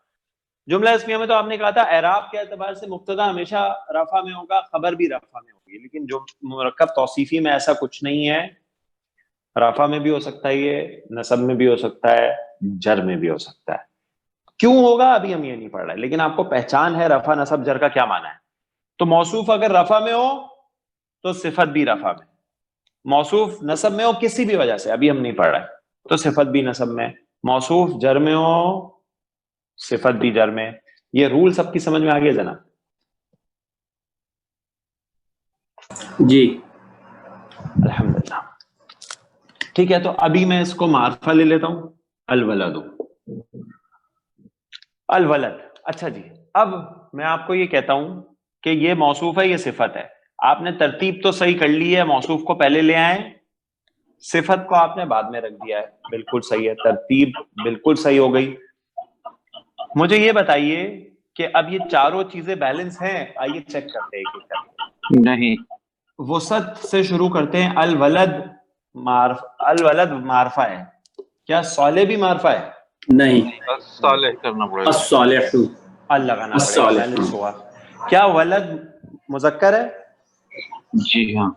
[SPEAKER 2] جملہ اسمیہ میں تو آپ نے کہا تھا اعراب کے اعتبار سے مبتدا ہمیشہ رفع میں ہوگا، خبر بھی رفع میں ہوگی. لیکن جو مرکب توصیفی میں ایسا کچھ نہیں ہے. رفع میں بھی ہو سکتا ہے، یہ نصب میں بھی ہو سکتا ہے، جر میں بھی ہو سکتا ہے. کیوں ہوگا ابھی ہم یہ نہیں پڑھ رہے، لیکن آپ کو پہچان ہے رفع نصب جر کا کیا معنی ہے. تو موصوف اگر رفع میں ہو تو صفت بھی رفع میں. موصوف نصب میں ہو کسی بھی وجہ سے، ابھی ہم نہیں پڑھ رہے، تو صفت بھی نصب میں. موصوف جر میں ہو صفت بھی جر میں. یہ رول سب کی سمجھ میں آ گیا جناب؟
[SPEAKER 6] جی
[SPEAKER 2] الحمدللہ. ٹھیک ہے. تو ابھی میں اس کو معرفہ لے لیتا ہوں. الولد، الولد. اچھا جی. اب میں آپ کو یہ کہتا ہوں کہ یہ موصوف ہے، یہ صفت ہے. آپ نے ترتیب تو صحیح کر لی ہے، موصوف کو پہلے لے آئے، صفت کو آپ نے بعد میں رکھ دیا ہے. بالکل صحیح ہے، ترتیب بالکل صحیح ہو گئی. مجھے یہ بتائیے کہ اب یہ چاروں چیزیں بیلنس ہیں؟ آئیے چیک کرتے ہیں ایک ایک کر کے.
[SPEAKER 3] نہیں.
[SPEAKER 2] وسعت سے شروع کرتے ہیں. الولد الولد معرفہ ہے. کیا صالح بھی معرفہ ہے؟
[SPEAKER 6] نہیں.
[SPEAKER 3] صالح کرنا پڑے گا.
[SPEAKER 6] الصالح،
[SPEAKER 2] اللہ لگانا پڑے گا. بیلنس ہوا. کیا ولد مذکر ہے؟
[SPEAKER 3] جی ہاں.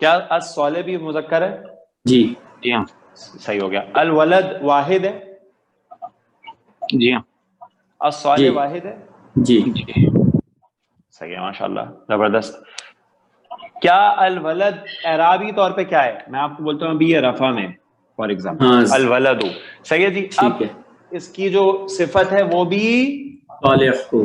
[SPEAKER 2] کیا الصالح بھی مذکر ہے؟
[SPEAKER 6] جی
[SPEAKER 3] جی ہاں.
[SPEAKER 2] صحیح ہو گیا. الولد واحد ہے؟
[SPEAKER 3] جی ہاں.
[SPEAKER 2] الصالح
[SPEAKER 6] جی.
[SPEAKER 2] واحد ہے؟
[SPEAKER 6] جی
[SPEAKER 2] صحیح ہے، ماشاءاللہ، زبردست. کیا الولد اعرابی طور پہ کیا ہے؟ میں آپ کو بولتا ہوں ابھی یہ رفع میں، فار ایگزامپل
[SPEAKER 6] ہاں
[SPEAKER 2] الولد. صحیح ہے جی. اب
[SPEAKER 6] ٹھیک ہے.
[SPEAKER 2] اس کی جو صفت ہے وہ بھی
[SPEAKER 6] صالح ہو.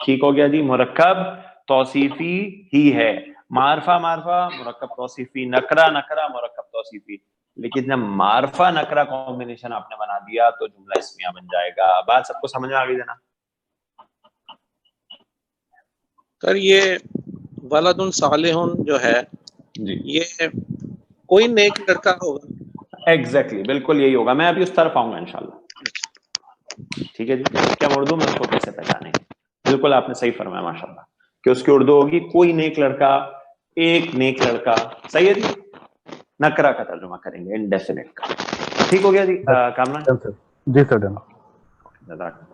[SPEAKER 2] ٹھیک ہو گیا جی. مرکب توصیفی ہی ہے. معرفہ مرکب توصیفی, نکرہ مرکب توصیفی. لیکن جب معرفہ نکرہ کمبینیشن آپ نے بنا دیا تو جملہ اسمیہ بن جائے گا. بات سب کو سمجھ میں آ گئی ہے نا؟
[SPEAKER 9] سر یہ ولد صالح جو ہے
[SPEAKER 2] جی
[SPEAKER 9] یہ کوئی نیک لڑکا ہوگا.
[SPEAKER 2] ایگزیکٹلی بالکل یہی ہوگا. میں ابھی اس طرف آؤں گا انشاءاللہ. ٹھیک ہے جی. کہ ہم اردو میں اس کو کیسے پہچانیں گے. بالکل آپ نے صحیح فرمایا ماشاءاللہ کہ اس کی اردو ہوگی کوئی نیک لڑکا, ایک نیک لڑکا. صحیح ہے جی. نکرہ کا ترجمہ کریں گے, انڈیفینٹ کا. ٹھیک ہو گیا جی. کامران
[SPEAKER 7] ڈن سر. جی سر ڈن.
[SPEAKER 2] جزاک اللہ.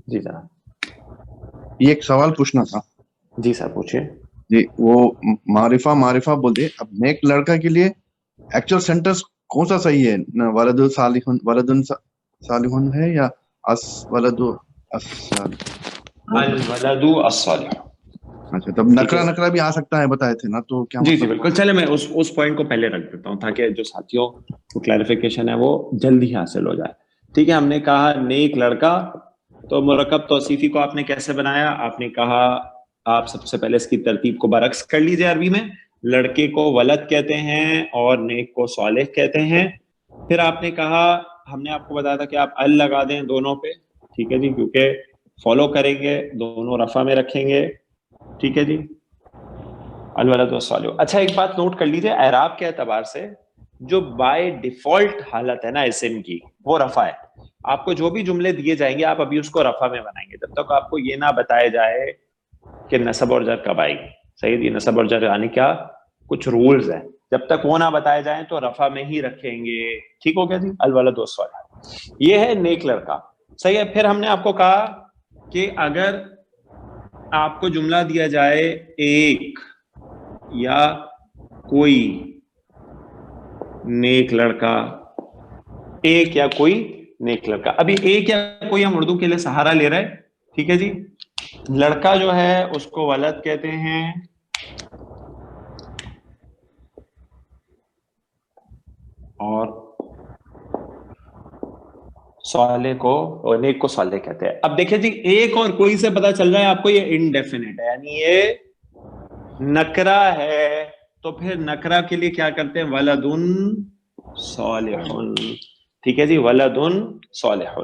[SPEAKER 2] جی جناب.
[SPEAKER 10] یہ ایک سوال پوچھنا تھا.
[SPEAKER 2] جی سر پوچھیے.
[SPEAKER 10] جی وہ معرفہ بولتے, اب نیک لڑکا کے لیے ایکچوئل سینٹینس کون سا صحیح ہے؟ ولد صالح ہے یا ولد
[SPEAKER 2] الولد الصالح.
[SPEAKER 10] اچھا تب نکرہ بھی آ سکتا ہے بتائے تھے نا, تو کیا
[SPEAKER 2] جی
[SPEAKER 10] مطلب؟
[SPEAKER 2] بالکل. چلے میں اس پوائنٹ کو پہلے رکھ دیتا ہوں تاکہ جو ساتھیوں کو کلیریفیکیشن ہے وہ جلدی حاصل ہو جائے. ٹھیک ہے. ہم نے کہا نیک لڑکا, تو مرکب توصیفی کو آپ نے کیسے بنایا؟ آپ نے کہا آپ سب سے پہلے اس کی ترتیب کو برعکس کر لیجئے. عربی میں لڑکے کو ولد کہتے ہیں اور نیک کو صالح کہتے ہیں. پھر آپ نے کہا, ہم نے آپ کو بتایا تھا کہ آپ ال لگا دیں دونوں پہ. ٹھیک ہے جی, کیونکہ فالو کریں گے دونوں رفع میں رکھیں گے. ٹھیک ہے جی. الولد والصالح. اچھا ایک بات نوٹ کر لیجئے, اعراب کے اعتبار سے جو بائی ڈیفالٹ حالت ہے نا اسم کی وہ رفع ہے. آپ کو جو بھی جملے دیے جائیں گے آپ ابھی اس کو رفع میں بنائیں گے جب تک آپ کو یہ نہ بتایا جائے کہ نصب اور جر کب آئے گی. صحیح جی. نصب اور جر یعنی کیا کچھ رولز ہیں, جب تک وہ نہ بتائے جائیں تو رفع میں ہی رکھیں گے. ٹھیک ہو گیا جی. الولد والصالح یہ ہے نیک لڑکا. صحیح ہے. پھر ہم نے آپ کو کہا کہ اگر آپ کو جملہ دیا جائے ایک یا کوئی نیک لڑکا, ایک یا کوئی نیک لڑکا. ابھی ایک یا کوئی ہم اردو کے لیے سہارا لے رہے. ٹھیک ہے جی. لڑکا جو ہے اس کو ولد کہتے ہیں اور صالح کو اور نیک کو صالح کہتے ہیں. اب دیکھیں جی ایک اور کوئی سے پتا چل رہا ہے آپ کو یہ انڈیفینٹ ہے, یعنی یہ نکرہ ہے. تو پھر نکرہ کے لیے کیا کرتے ہیں؟ ولد صالح. ٹھیک ہے جی. ولد صالح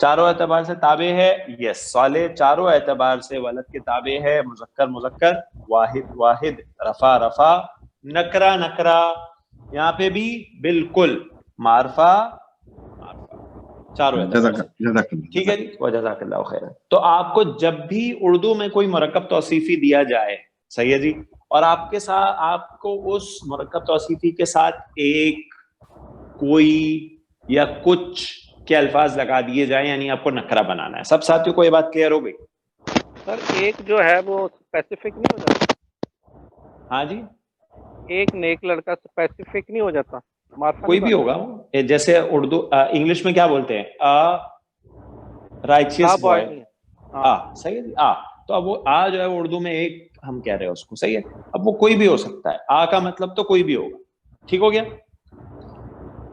[SPEAKER 2] چاروں اعتبار سے تابع ہے. یس. صالح چاروں اعتبار سے ولد کے تابع ہے. مذکر واحد رفع نکرہ یہاں پہ بھی بالکل معرفہ چاروں اعتبار سے. ٹھیک ہے جی. وجزاک اللہ خیر. تو آپ کو جب بھی اردو میں کوئی مرکب توصیفی دیا جائے, صحیح ہے جی, اور آپ کے ساتھ آپ کو اس مرکب توصیفی کے ساتھ ایک کوئی یا کچھ کے الفاظ لگا دیے جائیں, یعنی آپ کو نکرہ بنانا ہے. سب ساتھیوں کو یہ بات کلیئر ہو گئی؟
[SPEAKER 9] سر ایک جو ہے وہ اسپیسیفک نہیں ہو جاتا؟
[SPEAKER 2] ہاں جی.
[SPEAKER 9] ایک نیک لڑکا اسپیسیفک نہیں ہو جاتا؟
[SPEAKER 2] کوئی بھی ہوگا. جیسے اردو انگلش میں کیا بولتے ہیں, رائچیس بوائے. صحیح ہے جی. تو اب وہ جو ہے وہ اردو میں ایک ہم کہہ رہے ہیں اس کو. صحیح ہے. اب وہ کوئی بھی ہو سکتا ہے. کا مطلب تو کوئی بھی ہوگا. ٹھیک ہو گیا.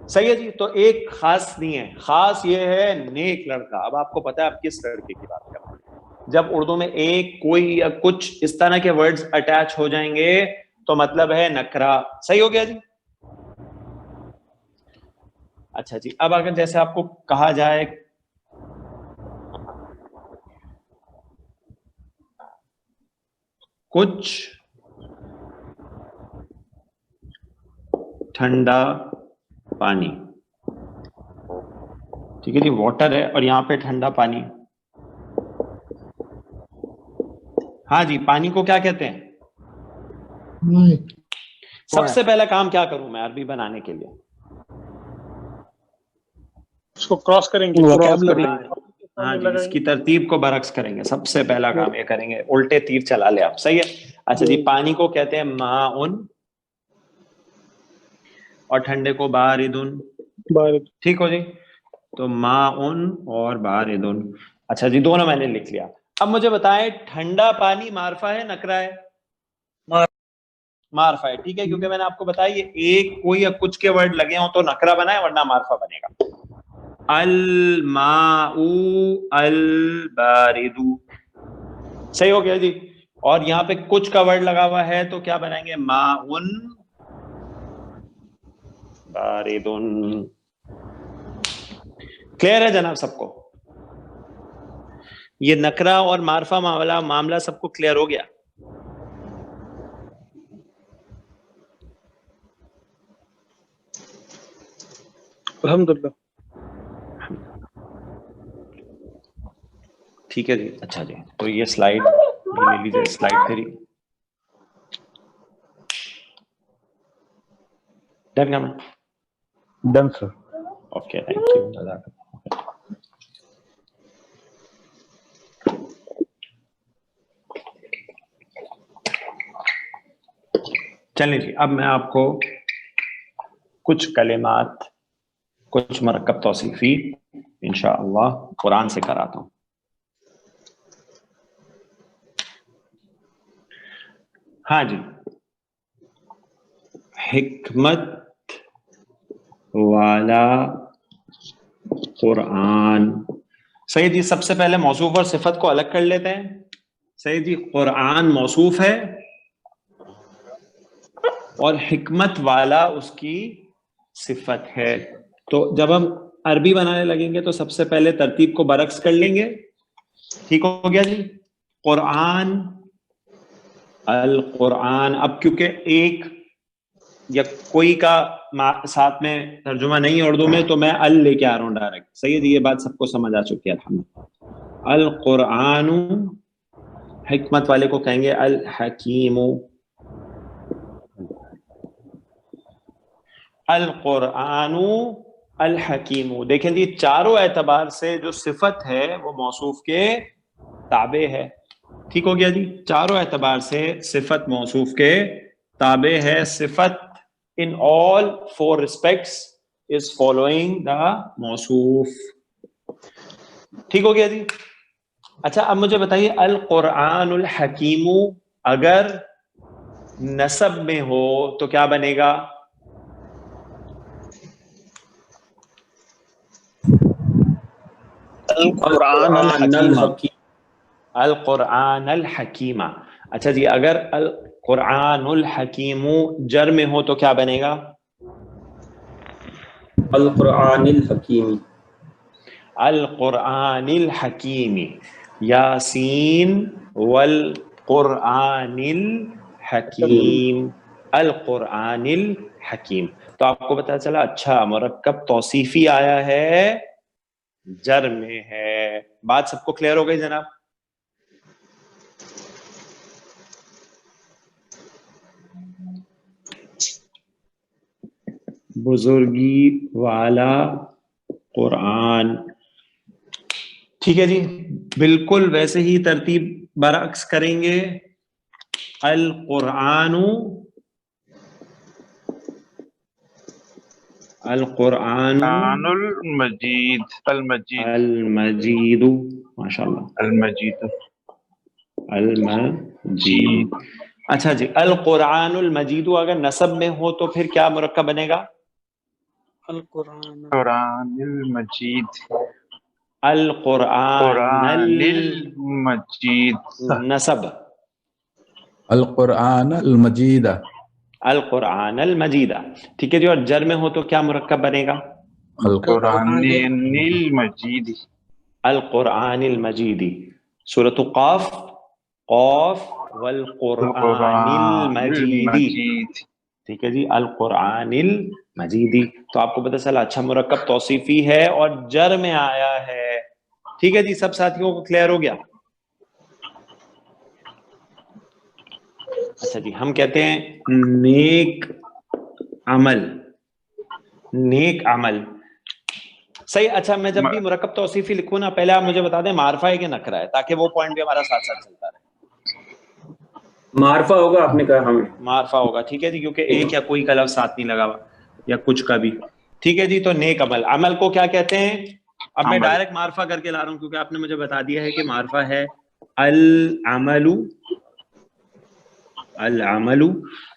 [SPEAKER 2] صحیح ہے جی. تو ایک خاص نہیں ہے, خاص یہ ہے نیک لڑکا. اب آپ کو پتا ہے آپ کس لڑکے کی بات کر رہے ہیں. جب اردو میں ایک کوئی یا کچھ اس طرح کے ورڈز اٹیچ ہو جائیں گے تو مطلب ہے نکرہ. صحیح ہو گیا جی. اچھا جی. اب اگر جیسے آپ کو کہا جائے کچھ ٹھنڈا پانی. ٹھیک ہے جی. واٹر ہے اور یہاں پہ ٹھنڈا پانی. ہاں جی. پانی کو کیا کہتے ہیں؟ سب سے پہلا کام کیا کروں میں عربی بنانے کے لیے؟
[SPEAKER 5] اس کو کراس کریں گے.
[SPEAKER 2] ہاں جی اس کی ترتیب کو برعکس کریں گے. سب سے پہلا کام یہ کریں گے, الٹے تیر چلا لے آپ. صحیح ہے. اچھا جی پانی کو کہتے ہیں ماء اور ٹھنڈے کو بارد. ٹھیک ہو جی. تو ماء اور بارد. اچھا جی دونوں میں نے لکھ لیا. اب مجھے بتائیں ٹھنڈا پانی معرفہ ہے نکرہ ہے؟ معرفہ ہے. ٹھیک ہے کیونکہ میں نے آپ کو بتایا یہ ایک کوئی یا کچھ کے ورڈ لگے ہوں تو نکرہ بنائے ورنہ معرفہ بنے گا. الماء البارد. صحیح ہو گیا جی. اور یہاں پہ کچھ کا ورڈ لگا ہوا ہے تو کیا بنائیں گے؟ ماء بارد. کلیئر ہے جناب سب کو؟ یہ نکرہ اور معرفہ معاملہ سب کو کلیئر ہو گیا؟
[SPEAKER 5] الحمدللہ.
[SPEAKER 2] ٹھیک ہے جی. اچھا جی تو یہ سلائیڈ بھی لے لیجیے. سلائیڈ 3 ڈن کرنا.
[SPEAKER 7] Done sir.
[SPEAKER 2] Okay thank you. چلیں جی اب میں آپ کو کچھ کلمات کچھ مرکب توصیفی انشاءاللہ قرآن سے کراتا ہوں. ہاں جی حکمت والا قرآن. صحیح جی. سب سے پہلے موصوف اور صفت کو الگ کر لیتے ہیں. صحیح جی. قرآن موصوف ہے اور حکمت والا اس کی صفت ہے. تو جب ہم عربی بنانے لگیں گے تو سب سے پہلے ترتیب کو برعکس کر لیں گے. ٹھیک ہو گیا جی. قرآن القرآن. اب کیونکہ ایک یا کوئی کا ساتھ میں ترجمہ نہیں ہے اردو میں تو میں ال لے کے آ رہا ہوں ڈائریکٹ. صحیح ہے جی. یہ بات سب کو سمجھ آ چکی ہے الحمدللہ. القرآن حکمت والے کو کہیں گے الحکیم. القرآن الحکیم. دیکھیں جی چاروں اعتبار سے جو صفت ہے وہ موصوف کے تابع ہے. ٹھیک ہو گیا جی. چاروں اعتبار سے صفت موصوف کے تابع ہے. صفت in all 4 respects is following the موصوف. ٹھیک ہو گیا جی. اچھا اب مجھے بتائیے القرآن الحکیم اگر نسب میں ہو تو کیا بنے گا؟
[SPEAKER 9] القرآن الحکیم.
[SPEAKER 2] القرآن الحکیم. اچھا جی اگر القرآن الحکیم جر میں ہو تو کیا بنے گا؟
[SPEAKER 6] القرآن الحکیم.
[SPEAKER 2] القرآن الحکیم. یاسین والقرآن الحکیم. القرآن الحکیم. تو آپ کو پتا چلا اچھا مرکب توصیفی آیا ہے جر میں ہے. بات سب کو کلیئر ہو گئی جناب؟ بزرگی والا قرآن. ٹھیک ہے جی. بالکل ویسے ہی ترتیب برعکس کریں گے. القرآن القرآن
[SPEAKER 3] المجید. المجید.
[SPEAKER 2] المجید. ماشاء اللہ.
[SPEAKER 3] المجید.
[SPEAKER 2] المجید. اچھا جی القرآن المجید اگر نسب میں ہو تو پھر کیا مرکب بنے گا؟
[SPEAKER 3] القرآن المجید.
[SPEAKER 2] القرآن
[SPEAKER 3] المجید.
[SPEAKER 2] نسب
[SPEAKER 11] القرآن المجید.
[SPEAKER 2] القرآن المجید. ٹھیک ہے جی. اور جر میں ہو تو کیا مرکب بنے گا؟
[SPEAKER 3] القرآن المجید.
[SPEAKER 2] القرآن المجید. سورۃ قاف قاف والقرآن المجید. ٹھیک ہے جی. القرآن المجید. تو آپ کو پتہ چلا اچھا مرکب توصیفی ہے اور جر میں آیا ہے. ٹھیک ہے جی. سب ساتھیوں کو کلیئر ہو گیا؟ اچھا جی ہم کہتے ہیں نیک عمل. نیک عمل صحیح. اچھا میں جب بھی مرکب توصیفی لکھوں نا پہلے آپ مجھے بتا دیں معرفہ ہے کہ نکرہ ہے, تاکہ وہ پوائنٹ بھی ہمارا ساتھ ساتھ چلتا رہے.
[SPEAKER 6] معرفہ ہوگا, آپ نے کہا ہمیں
[SPEAKER 2] معرفہ ہوگا, ٹھیک ہے جی, کیونکہ ایک یا کوئی کا لفظ ساتھ نہیں لگا ہوا یا کچھ کا بھی. ٹھیک ہے جی. تو نیک عمل, عمل کو کیا کہتے ہیں؟ اب میں ڈائریکٹ معرفہ کر کے لا رہا ہوں کیونکہ آپ نے مجھے بتا دیا ہے کہ معرفہ ہے العمل. العمل,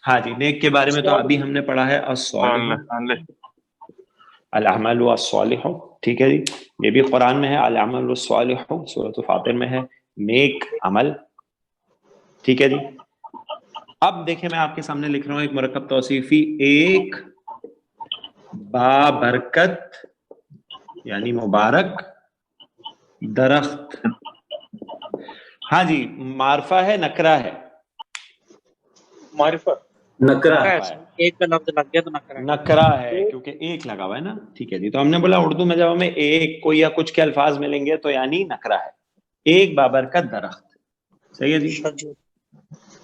[SPEAKER 2] ہاں جی. نیک کے بارے میں تو ابھی ہم نے پڑھا ہے الصالح, العمل الصالح, ٹھیک ہے جی. یہ بھی قرآن میں ہے, العمل الصالح سورۃ فاطر میں ہے, نیک عمل. ٹھیک ہے جی. اب دیکھیں میں آپ کے سامنے لکھ رہا ہوں ایک مرکب توصیفی, ایک بابرکت یعنی مبارک درخت. ہاں جی. معرفہ ہے نکرہ ہے؟
[SPEAKER 5] معرفہ
[SPEAKER 6] نکرہ,
[SPEAKER 9] ایک کا لفظ لگ گیا تو نکرہ
[SPEAKER 2] نکرہ ہے کیونکہ ایک لگا ہوا ہے نا. ٹھیک ہے جی. تو ہم نے بولا اردو میں جب ہمیں ایک کوئی یا کچھ کے الفاظ ملیں گے تو یعنی نکرہ ہے, ایک بابرکت درخت. صحیح ہے جی.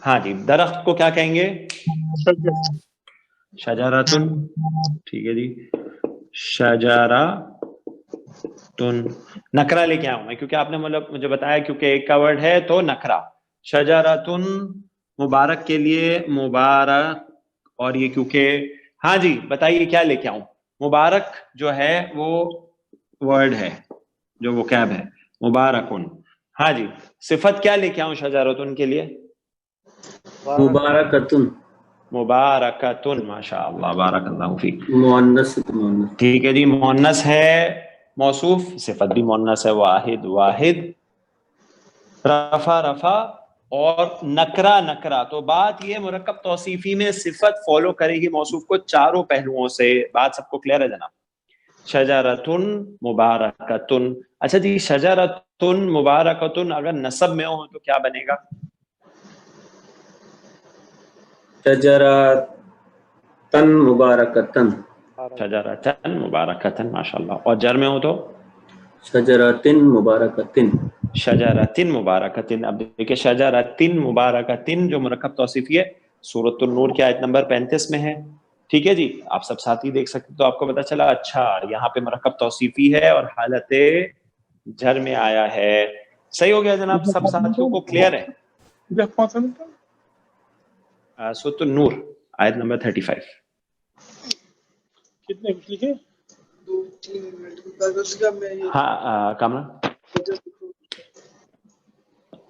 [SPEAKER 2] ہاں جی. درخت کو کیا کہیں گے؟ شجرتن. ٹھیک ہے جی. شجرتن. نکرہ لے کے آؤں میں کیونکہ آپ نے مجھے بتایا کیونکہ ایک کا ورڈ ہے تو نکرہ. شجرتن مبارک کے لیے مبارک, اور یہ کیونکہ ہاں جی بتائیے کیا لے کے آؤں؟ مبارک جو ہے وہ ورڈ ہے, جو وکیب ہے مبارکن. ہاں جی. صفت کیا لے کے آؤں شجرتن کے لیے؟
[SPEAKER 6] مبارکتن.
[SPEAKER 2] مبارکتن, ماشاء اللہ, بارک اللہ فیک.
[SPEAKER 6] مؤنث.
[SPEAKER 2] ٹھیک ہے جی. مؤنث ہے, موصوف, صفت بھی مؤنث ہے, واحد واحد, رفع رفع, اور نکرہ نکرہ. تو بات یہ مرکب توصیفی میں صفت فالو کرے گی موصوف کو چاروں پہلوؤں سے. بات سب کو کلیئر ہے جناب؟ شجرتن مبارکتن. اچھا جی. شجرتن مبارکتن اگر نسب میں ہو تو کیا بنے گا؟
[SPEAKER 6] شجرتن مبارکتن.
[SPEAKER 2] شجرتن مبارکتن, ماشاءاللہ. اور جر میں ہو تو
[SPEAKER 6] شجرتن مبارکتن.
[SPEAKER 2] شجرتن مبارکتن. اب دیکھیں شجرتن مبارکتن جو مرکب توصیفی ہے سورۃ النور کی آیت نمبر 35 میں ہے. ٹھیک ہے جی. آپ سب ساتھی دیکھ سکتے تو آپ کو پتا چلا اچھا یہاں پہ مرکب توصیفی ہے اور حالت جر میں آیا ہے. صحیح ہو گیا جناب؟ سب ساتھیوں کو کلیئر ہے؟ سورۃ النور آیت نمبر 35.
[SPEAKER 5] کتنے لکھے؟
[SPEAKER 2] ہاں کامران.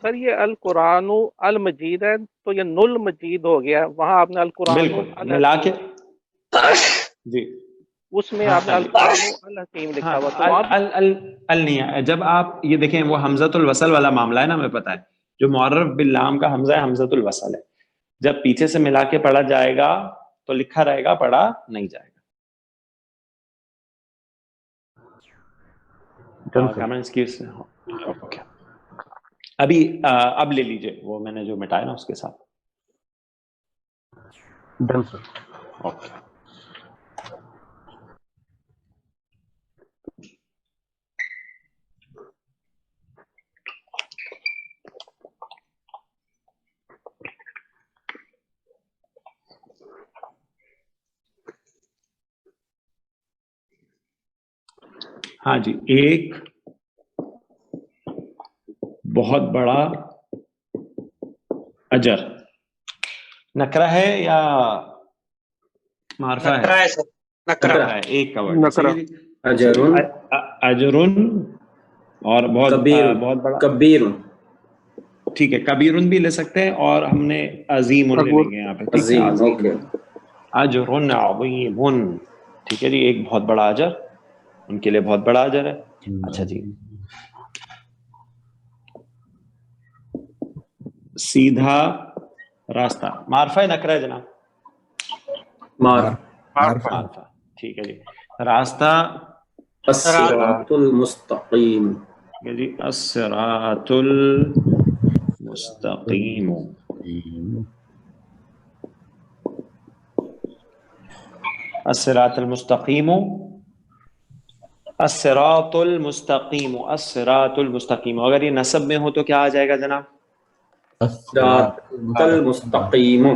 [SPEAKER 9] سر یہ القرآن المجید ہے تو یہ نل مجید ہو گیا, وہاں آپ نے القرآن
[SPEAKER 2] بالکل ملا کے جی,
[SPEAKER 9] اس میں آپ نے القرآن الحکیم لکھا ہوا, تو
[SPEAKER 2] ال نہیں ہے. جب آپ یہ دیکھیں وہ حمزۃ الوصل والا معاملہ ہے نا, ہمیں پتا ہے جو معرف باللام کا حمزہ ہے حمزۃ الوصل ہے. جب پیچھے سے ملا کے پڑھا جائے گا تو لکھا رہے گا, پڑھا نہیں جائے گا. ابھی اب لے لیجئے وہ میں نے جو مٹایا نا اس کے ساتھ.
[SPEAKER 7] ڈن سر.
[SPEAKER 2] اوکے. ہاں جی. ایک بہت بڑا اجر نکرہ ہے یا معرفہ ہے؟ نکرہ ہے. ایک کا ورڈ
[SPEAKER 6] اجرن.
[SPEAKER 2] اجرن اور بہت بڑا
[SPEAKER 6] کبیر.
[SPEAKER 2] ٹھیک ہے. کبیرن بھی لے سکتے ہیں اور ہم نے عظیم لے لیں گے یہاں پہ. ٹھیک ہے. عظیم, اجرن عظیم. ٹھیک ہے جی. ایک بہت بڑا اجر, ان کے لیے بہت بڑا اجر ہے. اچھا جی. سیدھا راستہ معرفہ ہے نکرہ ہے جناب؟ معرفہ. ٹھیک ہے جی. راستہ
[SPEAKER 6] الصراط المستقیم.
[SPEAKER 2] ٹھیک ہے جی. الصراط المستقیم. الصراط المستقیم. الصراط المستقیم. الصراط المستقیم. اگر یہ نسب میں ہو تو کیا آ جائے گا جناب؟
[SPEAKER 6] الصراط المستقیم.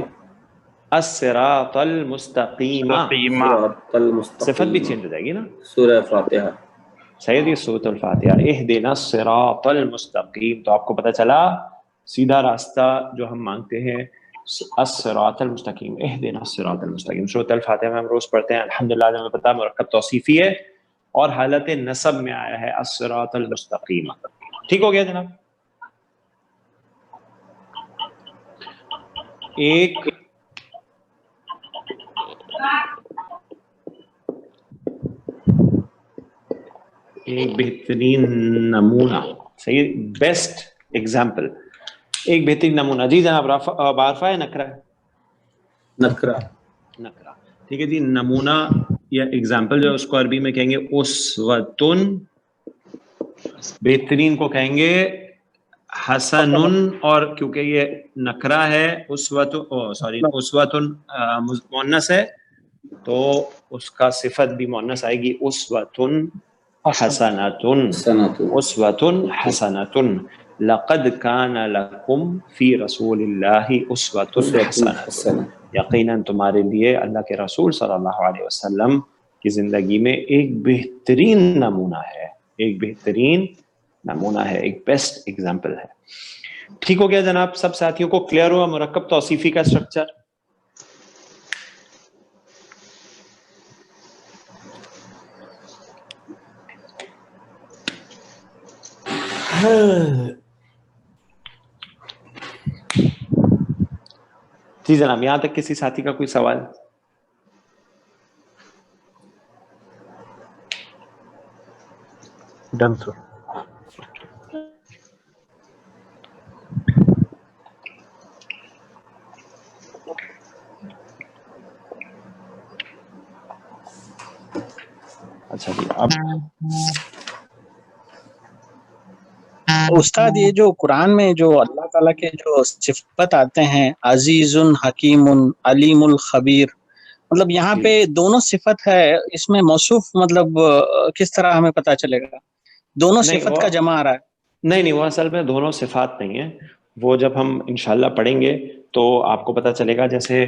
[SPEAKER 2] الصراط المستقیم. صفت بھی چینج ہو جائے گی نا.
[SPEAKER 6] سورہ فاتحہ.
[SPEAKER 2] سیدی سورۃ الفاتحہ اہدنا الصراط المستقیم، تو آپ کو پتہ چلا سیدھا راستہ جو ہم مانگتے ہیں الصراط المستقیم، اہدنا الصراط المستقیم. سورۃ الفاتحہ میں ہم روز پڑھتے ہیں الحمدللہ، ہمیں پتہ مرکب توصیفی ہے اور حالت نصب میں آیا ہے الصراط المستقیم. ٹھیک ہو گیا جناب؟ ایک بہترین نمونہ، صحیح، بیسٹ ایگزامپل، ایک بہترین نمونہ. جی جناب، بارفا ہے نکرا ہے؟
[SPEAKER 6] نکرا.
[SPEAKER 2] نکرا، ٹھیک ہے جی. نمونہ یا ایگزامپل جو اس کو عربی میں کہیں گے اسوتن، بہترین کو کہیں گے حسنن، اور کیونکہ یہ نکرا ہے اسوتن مؤنث ہے تو اس کا صفت بھی مؤنث آئے گی، اسوتن حسنتن، اسوتن حسنتن. لقد کان لکم فی رسول اللہ اسوۃ حسنہ، یقیناً تمہارے لیے اللہ کے رسول صلی اللہ علیہ وسلم کی زندگی میں ایک بہترین نمونہ ہے، ایک بہترین نمونہ ہے، ایک بیسٹ ایگزامپل ہے. ٹھیک ہو گیا جناب؟ سب ساتھیوں کو کلیئر ہوا مرکب توصیفی کا اسٹرکچر؟ جی جناب، یہاں تک کسی ساتھی کا کوئی سوال؟
[SPEAKER 7] ڈن سر.
[SPEAKER 2] اچھا جی، اب
[SPEAKER 11] استاد یہ جو قرآن میں جو اللہ تعالیٰ کے جو صفت آتے ہیں عزیز حکیم علیم الخبیر، مطلب یہاں پہ دونوں صفت ہے، اس میں موصوف مطلب کس طرح ہمیں پتہ چلے گا؟ دونوں صفت کا جمع آ رہا ہے.
[SPEAKER 2] نہیں، وہ اصل میں دونوں صفات نہیں ہیں، وہ جب ہم انشاءاللہ پڑھیں گے تو آپ کو پتہ چلے گا. جیسے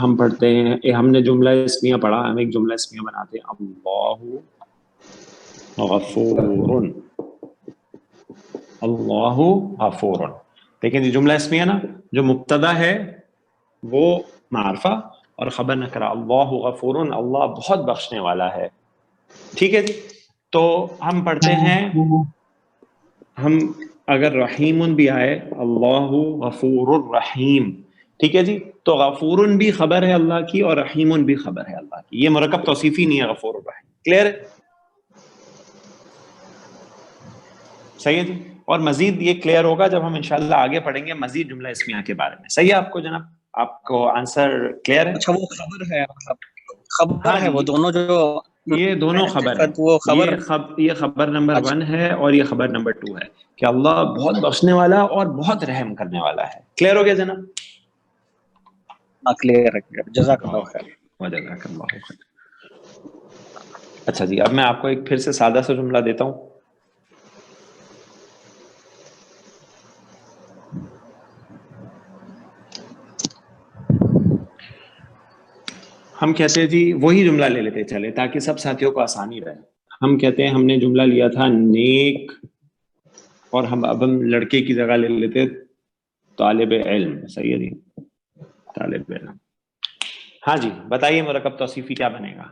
[SPEAKER 2] ہم پڑھتے ہیں، ہم نے جملہ اسمیہ پڑھا، ہم ایک جملہ اسمیہ بناتے ہیں اللہ غفور، اللہ غفور. لیکن یہ جملہ اسمیہ نا، جو مبتدا ہے وہ معرفہ اور خبر نکرہ، اللہ غفور، اللہ بہت بخشنے والا ہے. ٹھیک ہے جی. تو ہم پڑھتے ہیں، ہم اگر رحیم بھی آئے، اللہ غفور الرحیم، ٹھیک ہے جی، تو غفور بھی خبر ہے اللہ کی اور رحیم بھی خبر ہے اللہ کی. یہ مرکب توصیفی نہیں ہے غفور الرحیم. کلیئر ہے؟ صحیح ہے جی. اور مزید یہ کلیئر ہوگا جب ہم انشاءاللہ آگے پڑھیں گے مزید جملہ اسمیہ کے بارے میں. صحیح ہے آپ کو جناب؟ آپ کو آنسر کلیئر ہے؟
[SPEAKER 11] اچھا، وہ خبر ہے، خبر ہے، وہ دونوں جو
[SPEAKER 2] یہ دونوں خبر ہیں،
[SPEAKER 11] وہ خبر،
[SPEAKER 2] یہ خبر نمبر 1 ہے اور یہ خبر نمبر 2 ہے کہ اللہ بہت بخشنے والا اور بہت رحم کرنے والا ہے. کلیئر ہو گیا جناب؟
[SPEAKER 11] کلیئر ہے. جزاک اللہ خیر.
[SPEAKER 2] وجزاک اللہ خیر. اچھا جی، اب میں آپ کو ایک پھر سے سادہ سا جملہ دیتا ہوں. ہم کہتے ہیں جی، وہی جملہ لے لیتے چلے تاکہ سب ساتھیوں کو آسانی رہے. ہم کہتے ہیں ہم نے جملہ لیا تھا نیک، اور اب ہم لڑکے کی جگہ لے لیتے طالب علم. صحیح ہے جی، طالب علم. ہاں جی، بتائیے مرکب توصیفی کیا بنے گا؟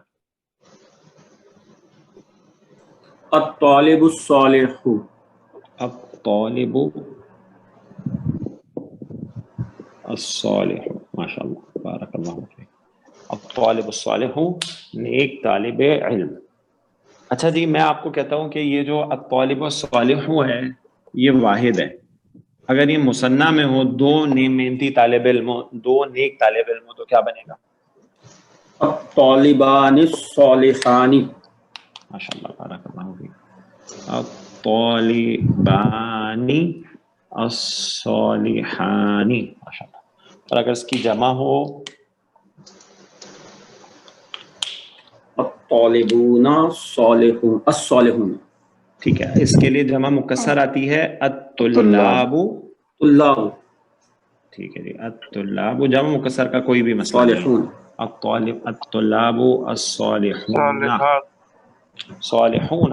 [SPEAKER 6] الطالب الصالح،
[SPEAKER 2] الطالب الصالح، ماشاء اللہ، بارک اللہ فیک. الطالب الصالح، نیک طالب علم. اچھا جی، میں آپ کو کہتا ہوں کہ یہ جو الطالب الصالح ہے یہ واحد ہے. اگر یہ مثنیٰ میں ہو، دو محنتی طالب علم ہو، دو نیک طالب علم ہو، تو کیا بنے گا؟
[SPEAKER 6] الطالبان الصالحان،
[SPEAKER 2] ماشاء اللہ، بارک اللہ فیک. الطالبان الصالحان، ماشاء اللہ. اور اگر اس کی جمع ہو،
[SPEAKER 6] الطالبون الصالحون،
[SPEAKER 2] ٹھیک ہے، اس کے لیے جمع مکسر آتی ہے الطلاب.
[SPEAKER 6] طلاب،
[SPEAKER 2] ٹھیک ہے جی، الطلاب جمع مکسر کا کوئی بھی مسئلہ نہیں. الطلاب الصالحون، صالحون.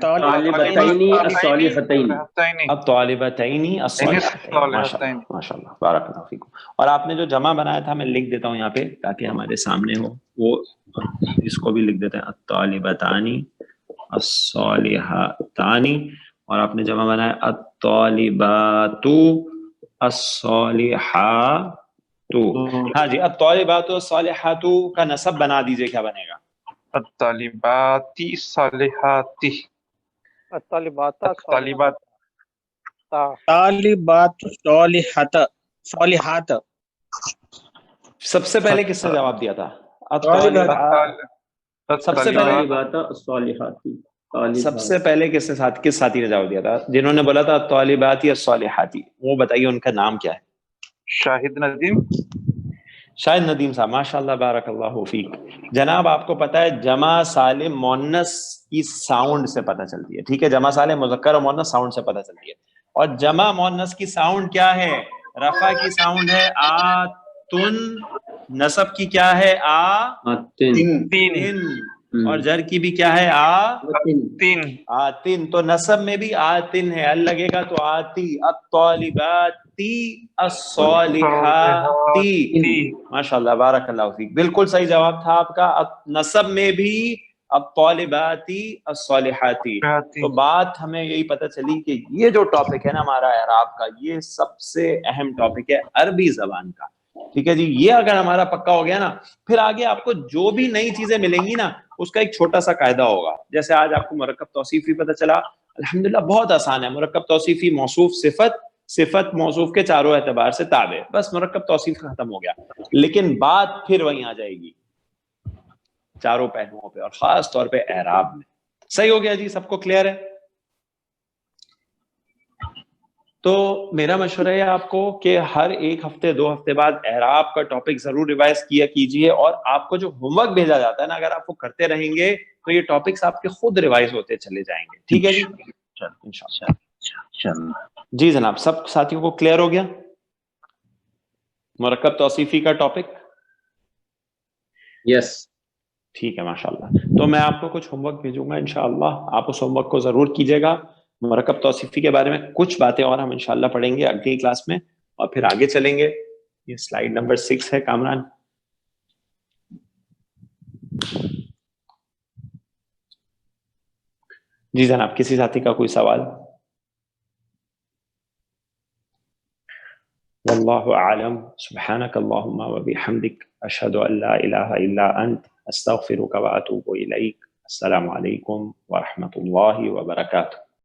[SPEAKER 6] طالبتین الصالحتین.
[SPEAKER 2] الطالبتین الصالحتین. ماشاء اللہ بارک اللہ فیکم. اور آپ نے جو جمع بنایا تھا میں لکھ دیتا ہوں یہاں پہ تاکہ ہمارے سامنے ہو, وہ اس کو بھی لکھ دیتے ہیں الطالبتانی الصالحتانی, اور آپ نے جمع بنایا الطالبات الصالحات. ہاں جی, الطالبات الصالحات کا نسب بنا دیجئے, کیا بنے گا؟
[SPEAKER 3] الطالباتی صالحاتی.
[SPEAKER 9] الطالبات
[SPEAKER 3] طالبات
[SPEAKER 11] طالبات صالحات.
[SPEAKER 2] سب سے پہلے کس نے جواب دیا تھا؟ سب سے پہلے
[SPEAKER 6] طالبات الصالحات.
[SPEAKER 2] سب سے پہلے کس ساتھی نے جواب دیا تھا جنہوں نے بولا تھا طالباتی الصالحاتی؟ وہ بتائیے ان کا نام کیا ہے؟
[SPEAKER 3] شاہد ندیم.
[SPEAKER 2] شاہد ندیم صاحب, ماشاء اللہ بارک اللہ فیک. جناب آپ کو پتا ہے جمع سالم مؤنث کی ساؤنڈ سے پتہ چلتی ہے, ٹھیک ہے, جمع سالم مذکر اور مؤنث ساؤنڈ سے پتہ چلتی ہے. اور جمع مؤنث کی ساؤنڈ کیا ہے؟ رفع کی ساؤنڈ ہے آتن, نصب کی کیا ہے آتن, اور جر کی بھی کیا ہے آتن. تو نصب میں بھی آتن ہے, ال لگے گا تو آتی. الطالباتی الصالحاتی. ماشاء اللہ بارک اللہ فیک, بالکل صحیح جواب تھا آپ کا. نصب میں بھی الطالباتی الصالحاتی. تو بات ہمیں یہی پتہ چلی کہ یہ جو ٹاپک ہے نا ہمارا اعراب کا, یہ سب سے اہم ٹاپک ہے عربی زبان کا, ٹھیک ہے جی. یہ اگر ہمارا پکا ہو گیا نا, پھر آگے آپ کو جو بھی نئی چیزیں ملیں گی نا اس کا ایک چھوٹا سا قاعدہ ہوگا. جیسے آج آپ کو مرکب توصیفی پتہ چلا, الحمدللہ بہت آسان ہے. مرکب توصیفی موصوف صفت, صفت موصوف کے چاروں اعتبار سے تابع, بس مرکب توصیف ختم ہو گیا. لیکن بات پھر وہیں آ جائے گی چاروں پہلوؤں پہ, اور خاص طور پہ اعراب میں. صحیح ہو گیا جی, سب کو کلیئر ہے؟ تو میرا مشورہ ہے آپ کو کہ ہر ایک ہفتے 2 ہفتے بعد اعراب کا ٹاپک ضرور ریوائز کیا کیجئے, اور آپ کو جو ہوم ورک بھیجا جاتا ہے نا, اگر آپ وہ کرتے رہیں گے تو یہ ٹاپکس آپ کے خود ریوائز ہوتے چلے جائیں گے, ٹھیک ہے جی. انشاءاللہ. جی جناب, سب ساتھیوں کو کلیئر ہو گیا مرکب توصیفی کا ٹاپک؟
[SPEAKER 6] یس,
[SPEAKER 2] ٹھیک ہے ماشاءاللہ. تو میں آپ کو کچھ ہوم ورک بھیجوں گا انشاءاللہ, آپ اس ہوم ورک کو ضرور کیجئے گا. مرکب توصیفی کے بارے میں کچھ باتیں اور ہم انشاءاللہ پڑھیں گے اگلی کلاس میں, اور پھر آگے چلیں گے. یہ سلائیڈ نمبر 6 ہے کامران. جی جناب, کسی ساتھی کا کوئی سوال؟ واللہ اعلم. سبحانک اللہم وبحمدک, اشہد ان لا الہ الا انت, استغفرک واتوب الیک. السلام علیکم ورحمۃ اللہ وبرکاتہ.